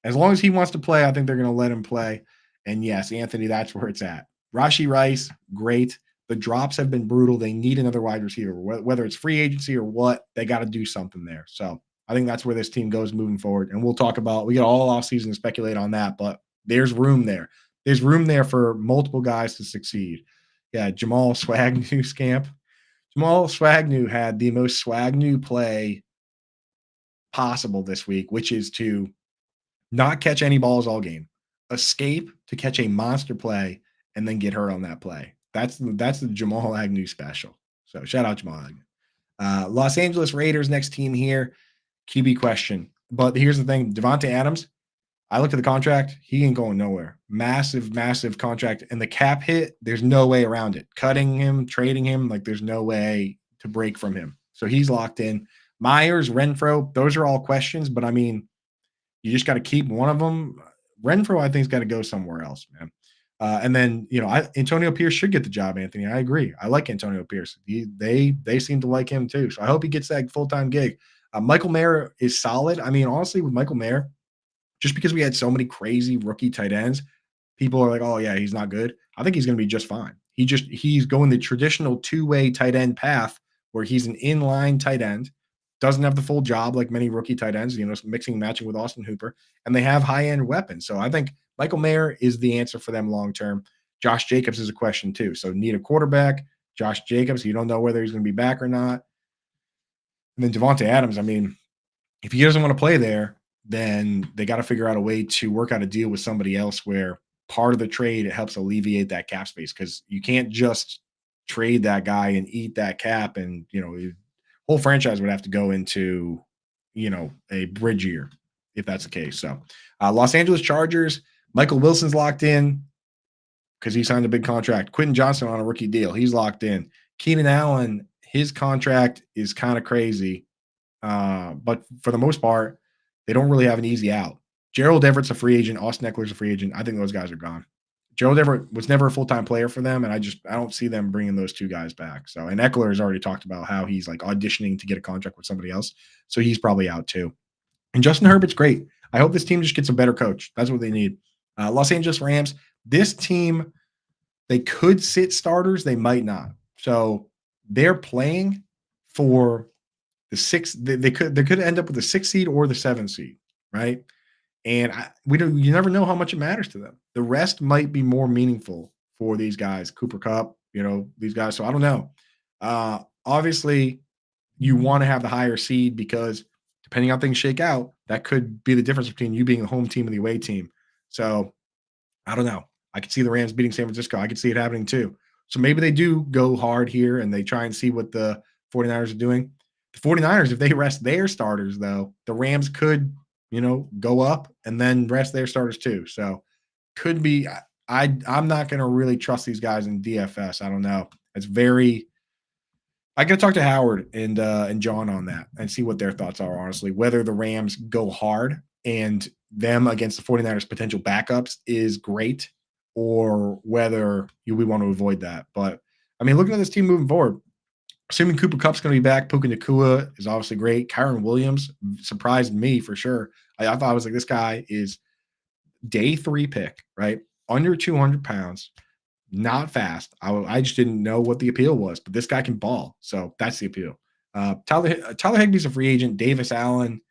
as long as he wants to play, I think they're going to let him play. And yes, Anthony, that's where it's at. Rashee Rice, great. The drops have been brutal. They need another wide receiver, whether it's free agency or what, they got to do something there. So I think that's where this team goes moving forward. And we got all offseason to speculate on that, but there's room there. There's room there for multiple guys to succeed. Yeah, Jamal Swagnew scamp. Jamal Swagnew had the most Swagnew play possible this week, which is to not catch any balls all game, escape to catch a monster play, and then get hurt on that play. That's the Jamal Agnew special. So shout out Jamal Agnew. Los Angeles Raiders, next team here. QB question. But here's the thing, Devontae Adams, I looked at the contract. He ain't going nowhere. Massive, massive contract. And the cap hit, there's no way around it. Cutting him, trading him, like there's no way to break from him. So he's locked in. Myers, Renfro, those are all questions. But, I mean, you just got to keep one of them. Renfro, I think, has got to go somewhere else, man. And then, Antonio Pierce should get the job, Anthony. I agree. I like Antonio Pierce. They seem to like him too. So I hope he gets that full-time gig. Michael Mayer is solid. I mean, honestly, with Michael Mayer, just because we had so many crazy rookie tight ends, people are like, oh, yeah, he's not good. I think he's going to be just fine. He's going the traditional two-way tight end path where he's an inline tight end, doesn't have the full job like many rookie tight ends, mixing and matching with Austin Hooper, and they have high-end weapons. So I think Michael Mayer is the answer for them long-term. Josh Jacobs is a question too. So need a quarterback. Josh Jacobs, you don't know whether he's going to be back or not. And then Devontae Adams, I mean, if he doesn't want to play there, then they got to figure out a way to work out a deal with somebody else where part of the trade, it helps alleviate that cap space because you can't just trade that guy and eat that cap. And, whole franchise would have to go into, a bridge year if that's the case. So Los Angeles Chargers, Michael Wilson's locked in because he signed a big contract. Quentin Johnson on a rookie deal. He's locked in. Keenan Allen, his contract is kind of crazy. But for the most part, they don't really have an easy out. Gerald Everett's a free agent. Austin Eckler's a free agent. I think those guys are gone. Gerald Everett was never a full-time player for them, and I don't see them bringing those two guys back. So, and Eckler has already talked about how he's like auditioning to get a contract with somebody else, so he's probably out too. And Justin Herbert's great. I hope this team just gets a better coach. That's what they need. Los Angeles Rams. This team, they could sit starters, they might not. So they're playing for the sixth. They could end up with the 6th seed or the 7th seed, right? And you never know how much it matters to them. The rest might be more meaningful for these guys, Cooper Kupp, these guys. So I don't know. Obviously, you want to have the higher seed because depending on how things shake out, that could be the difference between you being the home team and the away team. So I don't know. I could see the Rams beating San Francisco. I could see it happening too. So maybe they do go hard here and they try and see what the 49ers are doing. The 49ers, if they rest their starters, though, the Rams could, go up and then rest their starters too. So could be I'm not going to really trust these guys in DFS. I don't know. It's very I got to talk to Howard and John on that and see what their thoughts are, honestly, whether the Rams go hard and them against the 49ers potential backups is great or whether we want to avoid that. But I mean, looking at this team moving forward, assuming Cooper Kupp's going to be back, Puka Nacua is obviously great. Kyron Williams surprised me for sure. I thought I was like, this guy is day 3 pick, right? Under 200 pounds, not fast. I just didn't know what the appeal was, but this guy can ball. So that's the appeal. Tyler Higbee's a free agent. Davis Allen,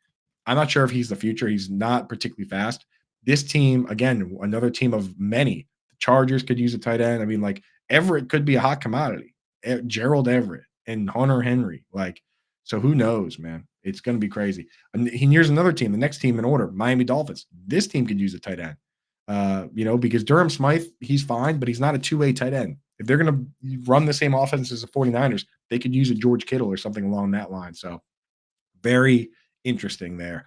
I'm not sure if he's the future. He's not particularly fast. This team, again, another team of many. The Chargers could use a tight end. I mean, like Everett could be a hot commodity. Gerald Everett and Hunter Henry. So who knows, man? It's going to be crazy. And here's another team, the next team in order, Miami Dolphins. This team could use a tight end. Because Durham Smythe, he's fine, but he's not a two-way tight end. If they're going to run the same offense as the 49ers, they could use a George Kittle or something along that line. So very interesting there.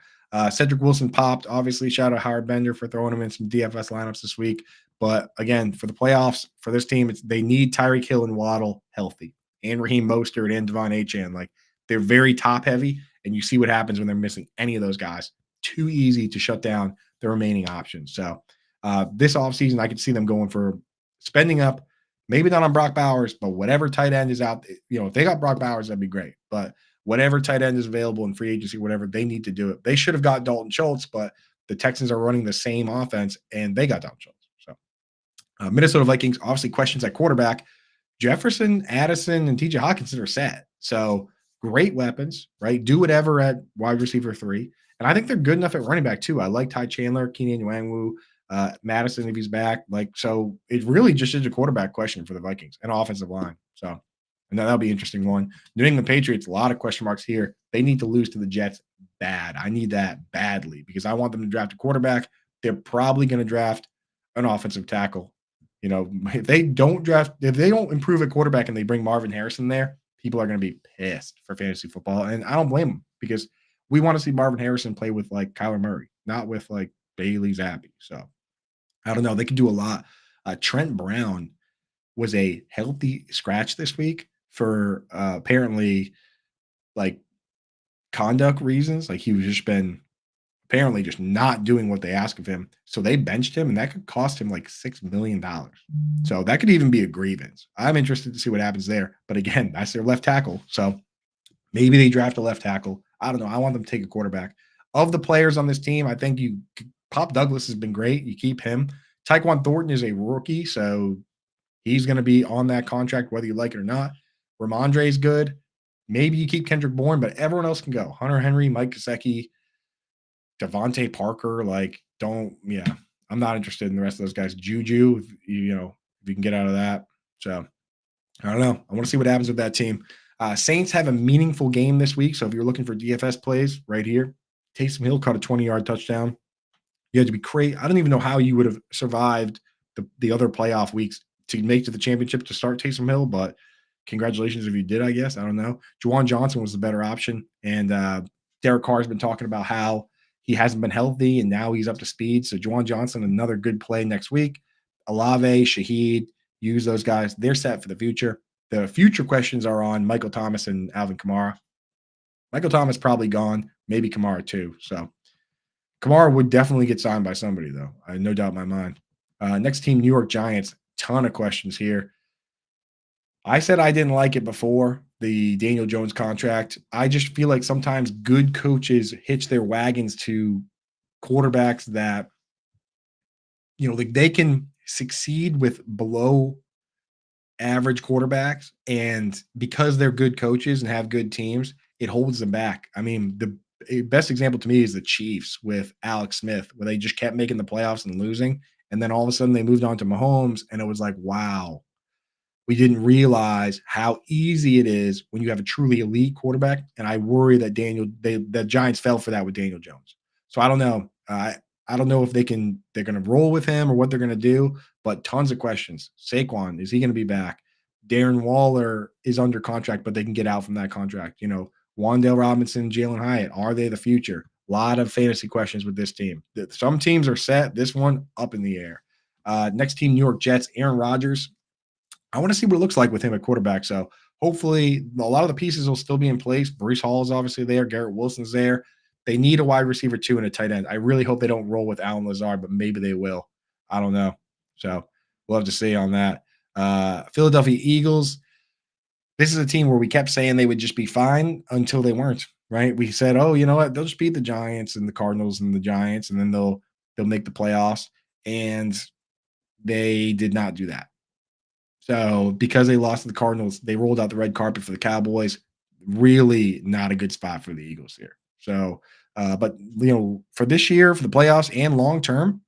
Cedric Wilson popped. Obviously, shout out Howard Bender for throwing him in some DFS lineups this week. But again, for the playoffs, for this team, they need Tyreek Hill and Waddle healthy, and Raheem Mostert and Devon Achane. They're very top heavy, and you see what happens when they're missing any of those guys. Too easy to shut down the remaining options. So this offseason, I could see them going for spending up, maybe not on Brock Bowers, but whatever tight end is out. If they got Brock Bowers, that'd be great. But whatever tight end is available in free agency, whatever, they need to do it. They should have got Dalton Schultz, but the Texans are running the same offense, and they got Dalton Schultz. So Minnesota Vikings, obviously questions at quarterback. Jefferson, Addison, and TJ Hawkinson are set. So great weapons, right? Do whatever at wide receiver 3. And I think they're good enough at running back, too. I like Ty Chandler, Keenan Nwangwu, Madison if he's back. So it really just is a quarterback question for the Vikings and offensive line. So and that'll be an interesting one. New England Patriots, a lot of question marks here. They need to lose to the Jets bad. I need that badly because I want them to draft a quarterback. They're probably going to draft an offensive tackle. If they don't improve at quarterback and they bring Marvin Harrison there, people are going to be pissed for fantasy football. And I don't blame them because we want to see Marvin Harrison play with Kyler Murray, not with Bailey Zappi. So I don't know. They could do a lot. Trent Brown was a healthy scratch this week for apparently conduct reasons. He was just been apparently just not doing what they ask of him. So they benched him, and that could cost him $6 million. So that could even be a grievance. I'm interested to see what happens there. But again, that's their left tackle. So maybe they draft a left tackle. I don't know. I want them to take a quarterback. Of the players on this team, I think Pop Douglas has been great. You keep him. Tyquan Thornton is a rookie, so he's going to be on that contract whether you like it or not. Ramondre is good. Maybe you keep Kendrick Bourne, but everyone else can go. Hunter Henry, Mike Gesicki, Devontae Parker. I'm not interested in the rest of those guys. Juju, if you can get out of that. So I don't know. I want to see what happens with that team. Saints have a meaningful game this week. So if you're looking for DFS plays right here, Taysom Hill caught a 20-yard touchdown. You had to be crazy. I don't even know how you would have survived the other playoff weeks to make to the championship to start Taysom Hill, but congratulations if you did, I guess. I don't know. Juwan Johnson was the better option. And Derek Carr has been talking about how he hasn't been healthy, and now he's up to speed. So Juwan Johnson, another good play next week. Olave, Shaheed, use those guys. They're set for the future. The future questions are on Michael Thomas and Alvin Kamara. Michael Thomas probably gone, maybe Kamara too. So Kamara would definitely get signed by somebody, though. I have no doubt in my mind. Next team, New York Giants. Ton of questions here. I said I didn't like it before the Daniel Jones contract. I just feel like sometimes good coaches hitch their wagons to quarterbacks that, like they can succeed with below average quarterbacks. And because they're good coaches and have good teams, it holds them back. I mean, the best example to me is the Chiefs with Alex Smith, where they just kept making the playoffs and losing. And then all of a sudden they moved on to Mahomes, and it was like, wow, we didn't realize how easy it is when you have a truly elite quarterback. And I worry that the Giants fell for that with Daniel Jones. So I don't know. I don't know if they're going to roll with him or what they're going to do, but tons of questions. Saquon, is he going to be back? Darren Waller is under contract, but they can get out from that contract. Wan'Dale Robinson, Jalen Hyatt, are they the future? A lot of fantasy questions with this team. Some teams are set. This one up in the air. Next team, New York Jets, Aaron Rodgers. I want to see what it looks like with him at quarterback. So hopefully a lot of the pieces will still be in place. Brees Hall is obviously there. Garrett Wilson's there. They need a wide receiver too and a tight end. I really hope they don't roll with Allen Lazard, but maybe they will. I don't know. So we'll have to see on that. Philadelphia Eagles. This is a team where we kept saying they would just be fine until they weren't, right? We said, oh, you know what? They'll just beat the Giants and the Cardinals and the Giants, and then they'll make the playoffs. And they did not do that. So because they lost to the Cardinals, they rolled out the red carpet for the Cowboys. Really not a good spot for the Eagles here. So, but for this year, for the playoffs and long term,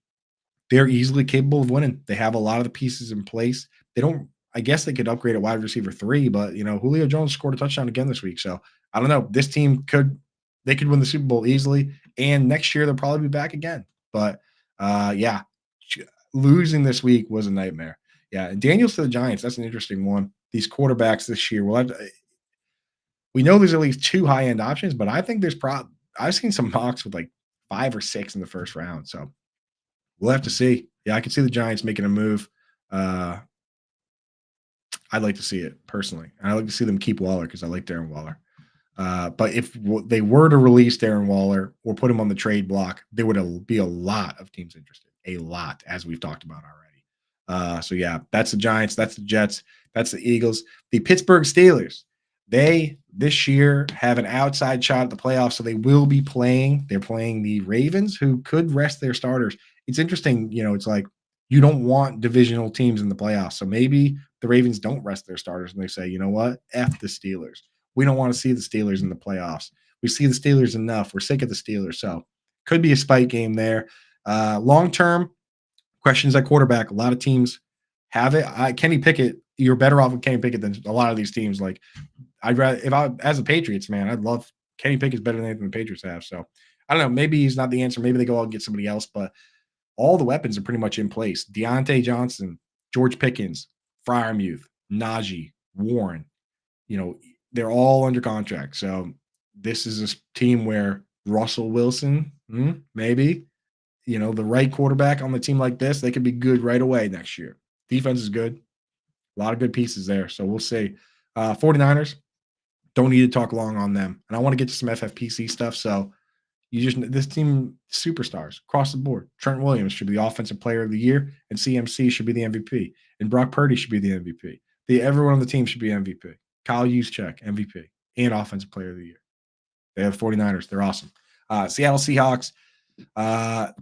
they're easily capable of winning. They have a lot of the pieces in place. They don't. I guess they could upgrade at wide receiver 3, but Julio Jones scored a touchdown again this week. So I don't know. This team could win the Super Bowl easily, and next year they'll probably be back again. But yeah, losing this week was a nightmare. Yeah, and Daniels to the Giants, that's an interesting one. These quarterbacks this year, we know there's at least 2 high-end options, but I think I've seen some mocks with like 5 or 6 in the first round, so we'll have to see. Yeah, I can see the Giants making a move. I'd like to see it personally. And I'd like to see them keep Waller because I like Darren Waller. But if they were to release Darren Waller or put him on the trade block, there would be a lot of teams interested. A lot, as we've talked about already. So yeah, that's the Giants, that's the Jets, that's the Eagles. The Pittsburgh Steelers, they this year have an outside shot at the playoffs, so they will be playing. They're playing the Ravens, who could rest their starters. It's interesting, it's like you don't want divisional teams in the playoffs. So maybe the Ravens don't rest their starters and they say, you know what? F the Steelers. We don't want to see the Steelers in the playoffs. We see the Steelers enough. We're sick of the Steelers. So could be a spike game there. Long term, questions at quarterback. A lot of teams have it. Kenny Pickett, you're better off with Kenny Pickett than a lot of these teams. Like, I'd rather, as a Patriots man, I'd love Kenny Pickett's better than anything the Patriots have. So I don't know. Maybe he's not the answer. Maybe they go out and get somebody else, but all the weapons are pretty much in place. Deontay Johnson, George Pickens, Freiermuth, Najee, Warren, they're all under contract. So this is a team where Russell Wilson, maybe, the right quarterback on the team like this, they could be good right away next year. Defense is good. A lot of good pieces there. So we'll see. 49ers, don't need to talk long on them. And I want to get to some FFPC stuff. So this team, superstars across the board. Trent Williams should be the offensive player of the year, and CMC should be the MVP. And Brock Purdy should be the MVP. Everyone on the team should be MVP. Kyle Juszczyk, MVP, and offensive player of the year. They have 49ers. They're awesome. Seattle Seahawks,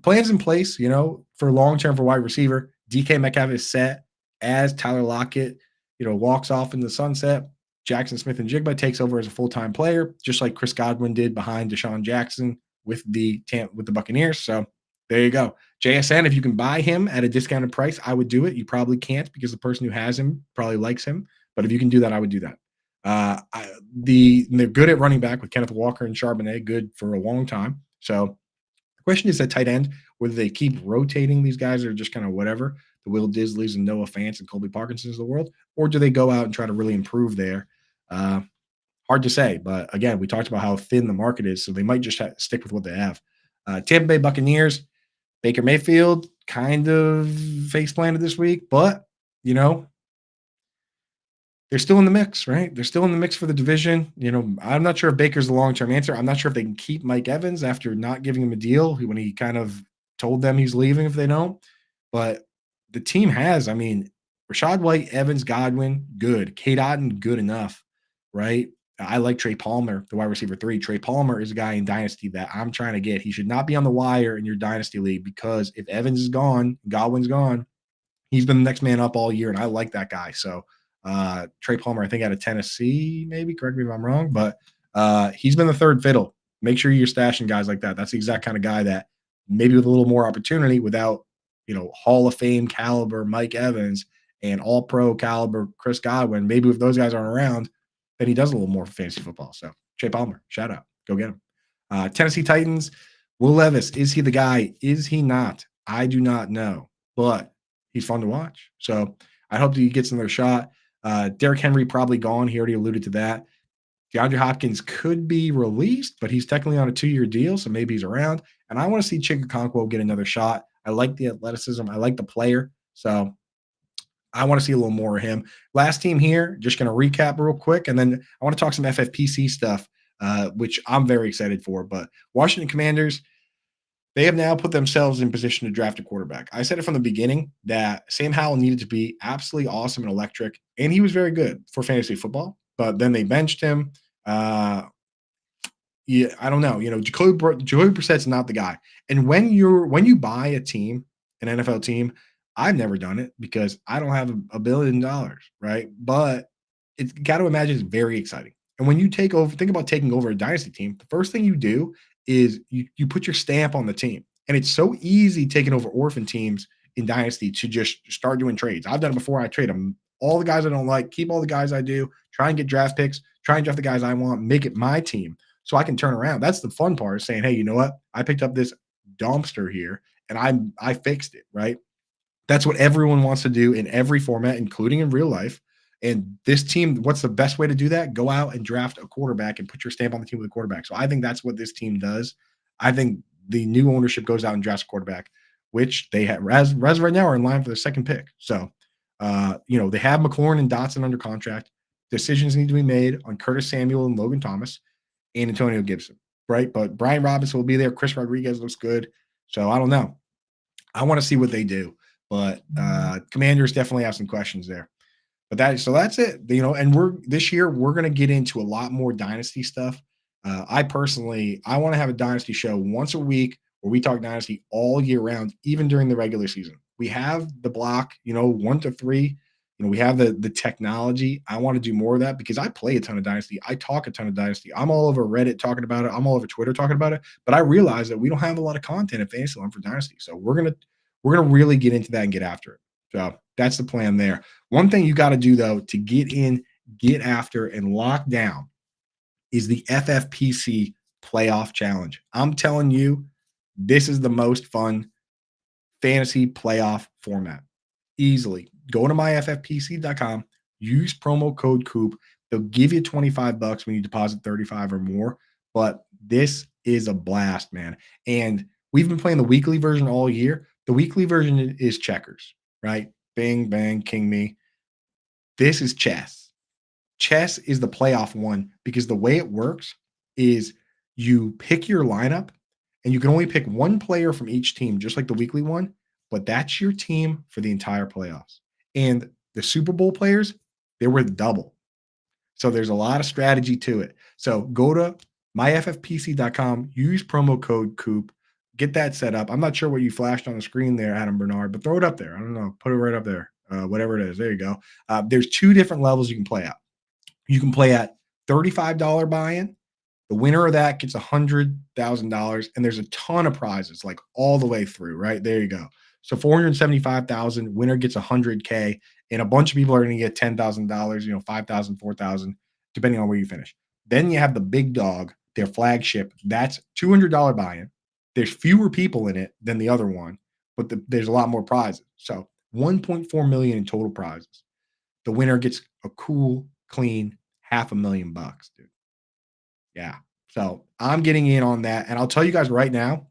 plans in place, for long-term for wide receiver. DK Metcalf is set as Tyler Lockett, walks off in the sunset. Jackson Smith-Njigba takes over as a full-time player, just like Chris Godwin did behind Deshaun Jackson with the Buccaneers. So there you go. JSN, if you can buy him at a discounted price, I would do it. You probably can't because the person who has him probably likes him. But if you can do that, I would do that. They're good at running back with Kenneth Walker and Charbonnet, good for a long time. So the question is at tight end, whether they keep rotating these guys or just kind of whatever, the Will Disleys and Noah Fants and Colby Parkinsons of the world, or do they go out and try to really improve there? Hard to say, but again, we talked about how thin the market is, so they might just stick with what they have. Tampa Bay Buccaneers, Baker Mayfield kind of face planted this week, but, they're still in the mix, right? They're still in the mix for the division. I'm not sure if Baker's the long-term answer. I'm not sure if they can keep Mike Evans after not giving him a deal when he kind of told them he's leaving if they don't. But the team has, I mean, Rashad White, Evans, Godwin, good. Kate Otten, good enough, right? I like Trey Palmer, the wide receiver 3. Trey Palmer is a guy in Dynasty that I'm trying to get. He should not be on the wire in your Dynasty league because if Evans is gone, Godwin's gone, he's been the next man up all year, and I like that guy. So Trey Palmer, I think out of Tennessee, maybe. Correct me if I'm wrong, but he's been the third fiddle. Make sure you're stashing guys like that. That's the exact kind of guy that maybe with a little more opportunity without, Hall of Fame caliber Mike Evans and all pro caliber Chris Godwin, maybe if those guys aren't around, then he does a little more for fantasy football. So Trey Palmer, shout out. Go get him. Tennessee Titans, Will Levis, is he the guy? Is he not? I do not know, but he's fun to watch. So I hope that he gets another shot. Derrick Henry probably gone. He already alluded to that. DeAndre Hopkins could be released, but he's technically on a 2-year deal, so maybe he's around. And I want to see Chigakonkwo get another shot. I like the athleticism. I like the player. So I want to see a little more of him. Last team here, just going to recap real quick, and then I want to talk some FFPC stuff, which I'm very excited for. But Washington Commanders, they have now put themselves in position to draft a quarterback. I said it from the beginning that Sam Howell needed to be absolutely awesome and electric, and he was very good for fantasy football. But then they benched him. Yeah, I don't know. Jacoby Brissett's not the guy. And when you buy a team, an NFL team, I've never done it because I don't have $1 billion, right? But it's got to imagine it's very exciting. And when you think about taking over a dynasty team, the first thing you do is you put your stamp on the team. And it's so easy taking over orphan teams in dynasty to just start doing trades. I've done it before. I trade them all the guys I don't like, keep all the guys I do, try and get draft picks, try and draft the guys I want, make it my team so I can turn around. That's the fun part, saying, hey, you know what? I picked up this dumpster here and I fixed it, right? That's what everyone wants to do in every format, including in real life. And this team, what's the best way to do that? Go out and draft a quarterback and put your stamp on the team with a quarterback. So I think that's what this team does. I think the new ownership goes out and drafts a quarterback, which they have, as right now, are in line for the second pick. So, they have McLaurin and Dotson under contract. Decisions need to be made on Curtis Samuel and Logan Thomas and Antonio Gibson, right? But Brian Robinson will be there. Chris Rodriguez looks good. So I don't know. I want to see what they do. But Commanders definitely have some questions there. But that's it. And this year we're going to get into a lot more dynasty stuff. I want to have a dynasty show once a week where we talk dynasty all year round, even during the regular season. We have the block, 1 to 3. We have the technology. I want to do more of that because I play a ton of dynasty. I talk a ton of dynasty. I'm all over Reddit talking about it. I'm all over Twitter talking about it. But I realize that we don't have a lot of content at Fantasy Alarm for dynasty. So we're gonna really get into that and get after it. So that's the plan there. One thing you got to do though to get in, get after, and lock down is the FFPC Playoff Challenge. I'm telling you, this is the most fun fantasy playoff format. Easily. Go to myffpc.com, use promo code Coop. They'll give you $25 when you deposit 35 or more. But this is a blast, man. And we've been playing the weekly version all year. The weekly version is checkers, right? Bing, bang, king me. This is chess. Chess is the playoff one because the way it works is you pick your lineup and you can only pick one player from each team, just like the weekly one, but that's your team for the entire playoffs. And the Super Bowl players, they're worth double. So there's a lot of strategy to it. So go to myffpc.com, use promo code Coop, get that set up. I'm not sure what you flashed on the screen there, Adam Bernard, but throw it up there. I don't know. Put it right up there. Whatever it is. There you go. There's 2 different levels you can play at. You can play at $35 buy-in. The winner of that gets $100,000, and there's a ton of prizes, like all the way through, right? There you go. So $475,000, winner gets $100K, and a bunch of people are going to get $10,000, $5,000, $4,000, depending on where you finish. Then you have the big dog, their flagship. That's $200 buy-in. There's fewer people in it than the other one, but there's a lot more prizes. So $1.4 million in total prizes. The winner gets a cool, clean $500,000, dude. Yeah. So I'm getting in on that. And I'll tell you guys right now,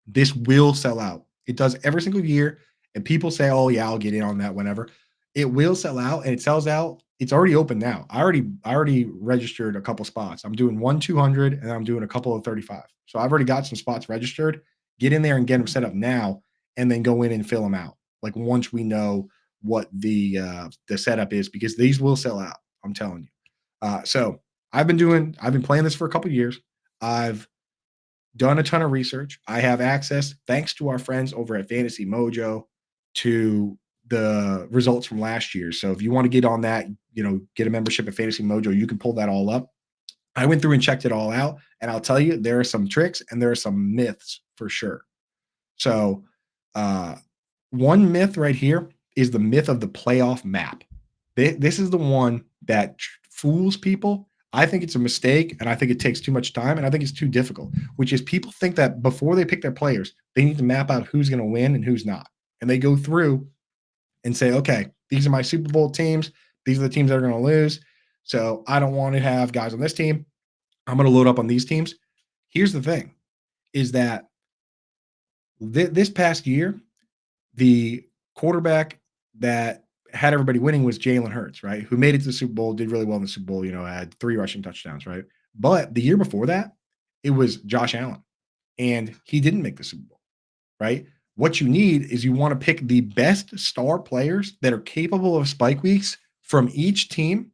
this will sell out. It does every single year. And people say, oh, yeah, I'll get in on that whenever. It will sell out. And it sells out It's already open now. I already registered a couple spots. I'm doing one 200 and I'm doing a couple of 35. So I've already got some spots registered. Get in there and get them set up now, and then go in and fill them out. Like once we know what the setup is, because these will sell out. I'm telling you. So I've been playing this for a couple of years. I've done a ton of research. I have access, thanks to our friends over at Fantasy Mojo, to the results from last year. So if you want to get on that, get a membership at Fantasy Mojo, you can pull that all up. I went through and checked it all out, and I'll tell you, there are some tricks and there are some myths for sure. So, uh, one myth right here is the myth of the playoff map. This is the one that fools people. I think it's a mistake, and I think it takes too much time, and I think it's too difficult. Which is, people think that before they pick their players, they need to map out who's going to win and who's not, and they go through and say, okay, these are my Super Bowl teams. These are the teams that are going to lose. So I don't want to have guys on this team. I'm going to load up on these teams. Here's the thing: is that this past year, the quarterback that had everybody winning was Jalen Hurts, right? Who made it to the Super Bowl, did really well in the Super Bowl, had 3 rushing touchdowns, right? But the year before that, it was Josh Allen, and he didn't make the Super Bowl, right? What you need is, you want to pick the best star players that are capable of spike weeks from each team,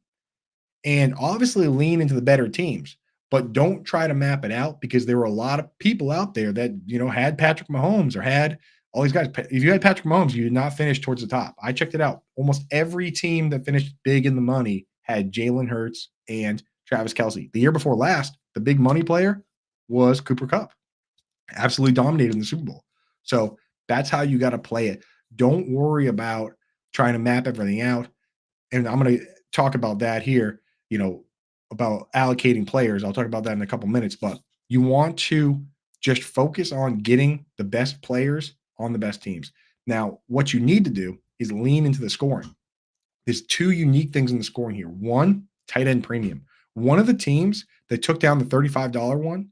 and obviously lean into the better teams. But don't try to map it out, because there were a lot of people out there that, had Patrick Mahomes or had all these guys. If you had Patrick Mahomes, you did not finish towards the top. I checked it out. Almost every team that finished big in the money had Jalen Hurts and Travis Kelce. The year before last, the big money player was Cooper Kupp. Absolutely dominated in the Super Bowl. So that's how you got to play it. Don't worry about trying to map everything out. And I'm going to talk about that here, about allocating players. I'll talk about that in a couple minutes, but you want to just focus on getting the best players on the best teams. Now, what you need to do is lean into the scoring. There's 2 unique things in the scoring here. One, tight end premium. One of the teams that took down the $35 one,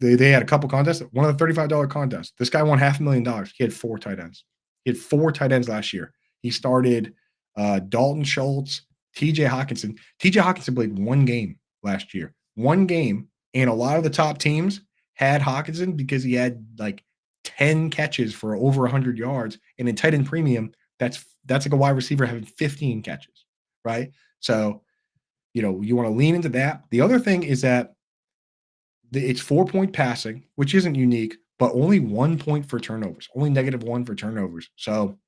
they had a couple contests. One of the $35 contests, this guy won $500,000. He had 4 tight ends. He had 4 tight ends last year. He started Dalton Schultz, TJ Hawkinson. TJ Hawkinson played 1 game last year. 1 game, and a lot of the top teams had Hawkinson because he had like 10 catches for over 100 yards. And in tight end premium, that's like a wide receiver having 15 catches, right? So, you want to lean into that. The other thing is that it's 4-point passing, which isn't unique, but only 1 point for turnovers, only -1 for turnovers. So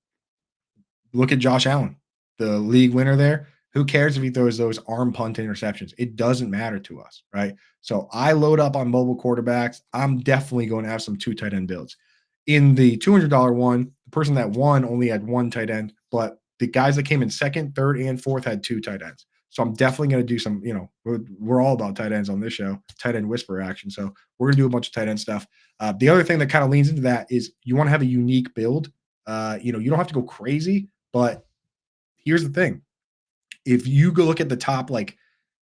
look at Josh Allen, the league winner there. Who cares if he throws those arm punt interceptions? It doesn't matter to us, right? So I load up on mobile quarterbacks. I'm definitely going to have some 2 tight end builds. In the $200 one, the person that won only had 1 tight end, but the guys that came in second, third, and fourth had 2 tight ends. So I'm definitely going to do some, we're all about tight ends on this show, tight end whisper action. So we're going to do a bunch of tight end stuff. The other thing that kind of leans into that is, you want to have a unique build. You don't have to go crazy, but here's the thing. If you go look at the top like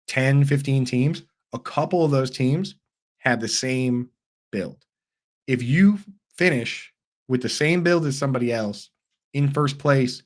10, 15 teams, a couple of those teams have the same build. If you finish with the same build as somebody else in first place,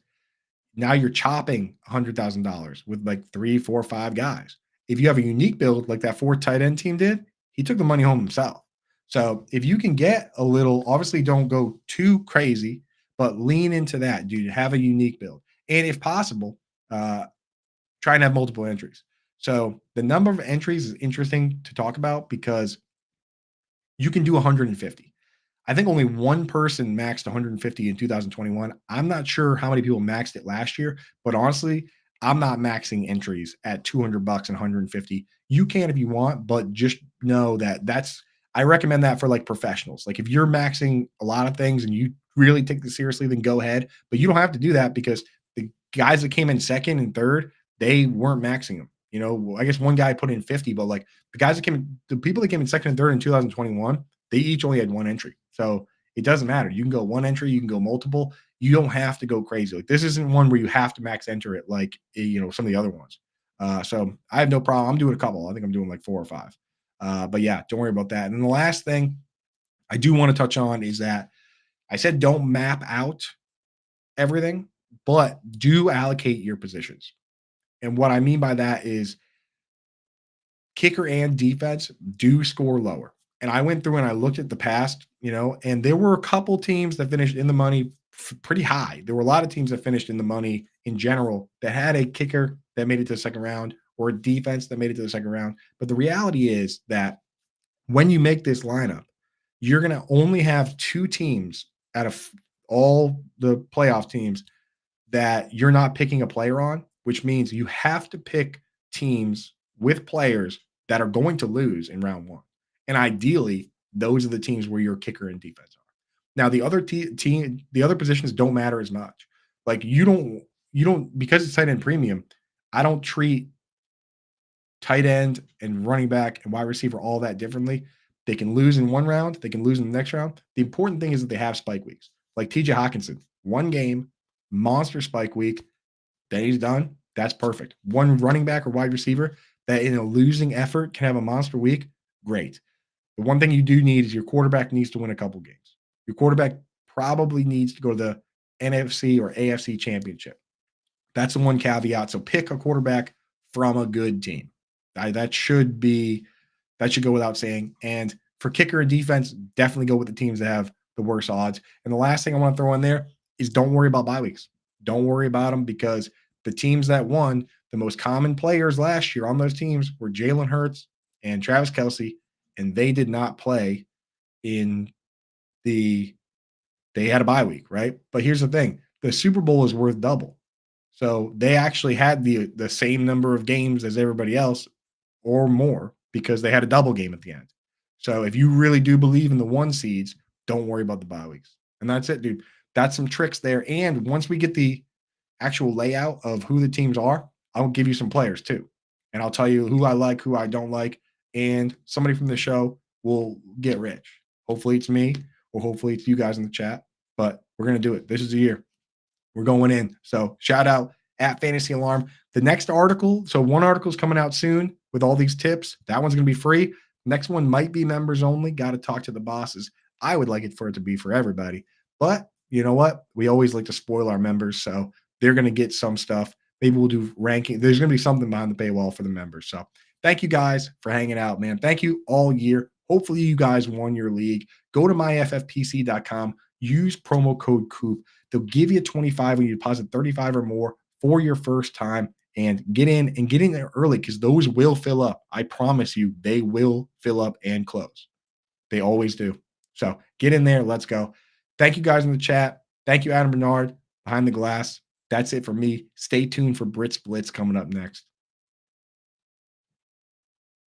now you're chopping $100,000 with like 3, 4, 5 guys. If you have a unique build like that 4 tight end team did, he took the money home himself. So if you can get a little, obviously don't go too crazy, but lean into that, dude. Have a unique build. And if possible, try and have multiple entries. So the number of entries is interesting to talk about, because you can do 150. I think only 1 person maxed 150 in 2021. I'm not sure how many people maxed it last year, but honestly, I'm not maxing entries at $200 and 150. You can if you want, but just know that I recommend that for like professionals. Like if you're maxing a lot of things and you really take this seriously, then go ahead. But you don't have to do that, because the guys that came in second and third, they weren't maxing them. I guess one guy put in 50, but like the people that came in second and third in 2021, they each only had 1 entry. So it doesn't matter. You can go 1 entry, you can go multiple. You don't have to go crazy. Like this isn't one where you have to max enter it like some of the other ones. So I have no problem. I'm doing a couple. I think I'm doing like 4 or 5. But yeah, don't worry about that. And then the last thing I do want to touch on is that I said don't map out everything, but do allocate your positions. And what I mean by that is kicker and defense do score lower. And I went through and I looked at the past, and there were a couple teams that finished in the money pretty high. There were a lot of teams that finished in the money in general that had a kicker that made it to the second round or a defense that made it to the second round. But the reality is that when you make this lineup, you're going to only have two teams out of all the playoff teams that you're not picking a player on, which means you have to pick teams with players that are going to lose in round one. And ideally, those are the teams where your kicker and defense are. Now, the other the other positions don't matter as much. Like you don't because it's tight end premium. I don't treat tight end and running back and wide receiver all that differently. They can lose in one round, they can lose in the next round. The important thing is that they have spike weeks. Like TJ Hawkinson, one game, monster spike week, then he's done. That's perfect. One running back or wide receiver that in a losing effort can have a monster week, great. The one thing you do need is your quarterback needs to win a couple games. Your quarterback probably needs to go to the NFC or AFC championship. That's the one caveat. So pick a quarterback from a good team. That should go without saying. And for kicker and defense, definitely go with the teams that have the worst odds. And the last thing I want to throw in there is don't worry about bye weeks. Don't worry about them because the teams that won, the most common players last year on those teams were Jalen Hurts and Travis Kelce, and they did not play in they had a bye week, right? But here's the thing. The Super Bowl is worth double. So they actually had the same number of games as everybody else or more because they had a double game at the end. So if you really do believe in the one seeds, don't worry about the bye weeks. And that's it, dude. That's some tricks there. And once we get the actual layout of who the teams are, I'll give you some players too. And I'll tell you who I like, who I don't like. And somebody from the show will get rich. Hopefully it's me or hopefully it's you guys in the chat. But we're going to do it. This is the year. We're going in. So shout out at Fantasy Alarm. The next article, so one article is coming out soon with all these tips. That one's going to be free. Next one might be members only. Got to talk to the bosses. I would like it for it to be for everybody. But you know what? We always like to spoil our members. So they're going to get some stuff. Maybe we'll do ranking. There's going to be something behind the paywall for the members. So thank you guys for hanging out, man. Thank you all year. Hopefully you guys won your league. Go to myffpc.com. Use promo code Coop. They'll give you 25 when you deposit 35 or more for your first time and get in there early because those will fill up. I promise you, they will fill up and close. They always do. So get in there. Let's go. Thank you guys in the chat. Thank you, Adam Bernard, behind the glass. That's it for me. Stay tuned for Brits Blitz coming up next.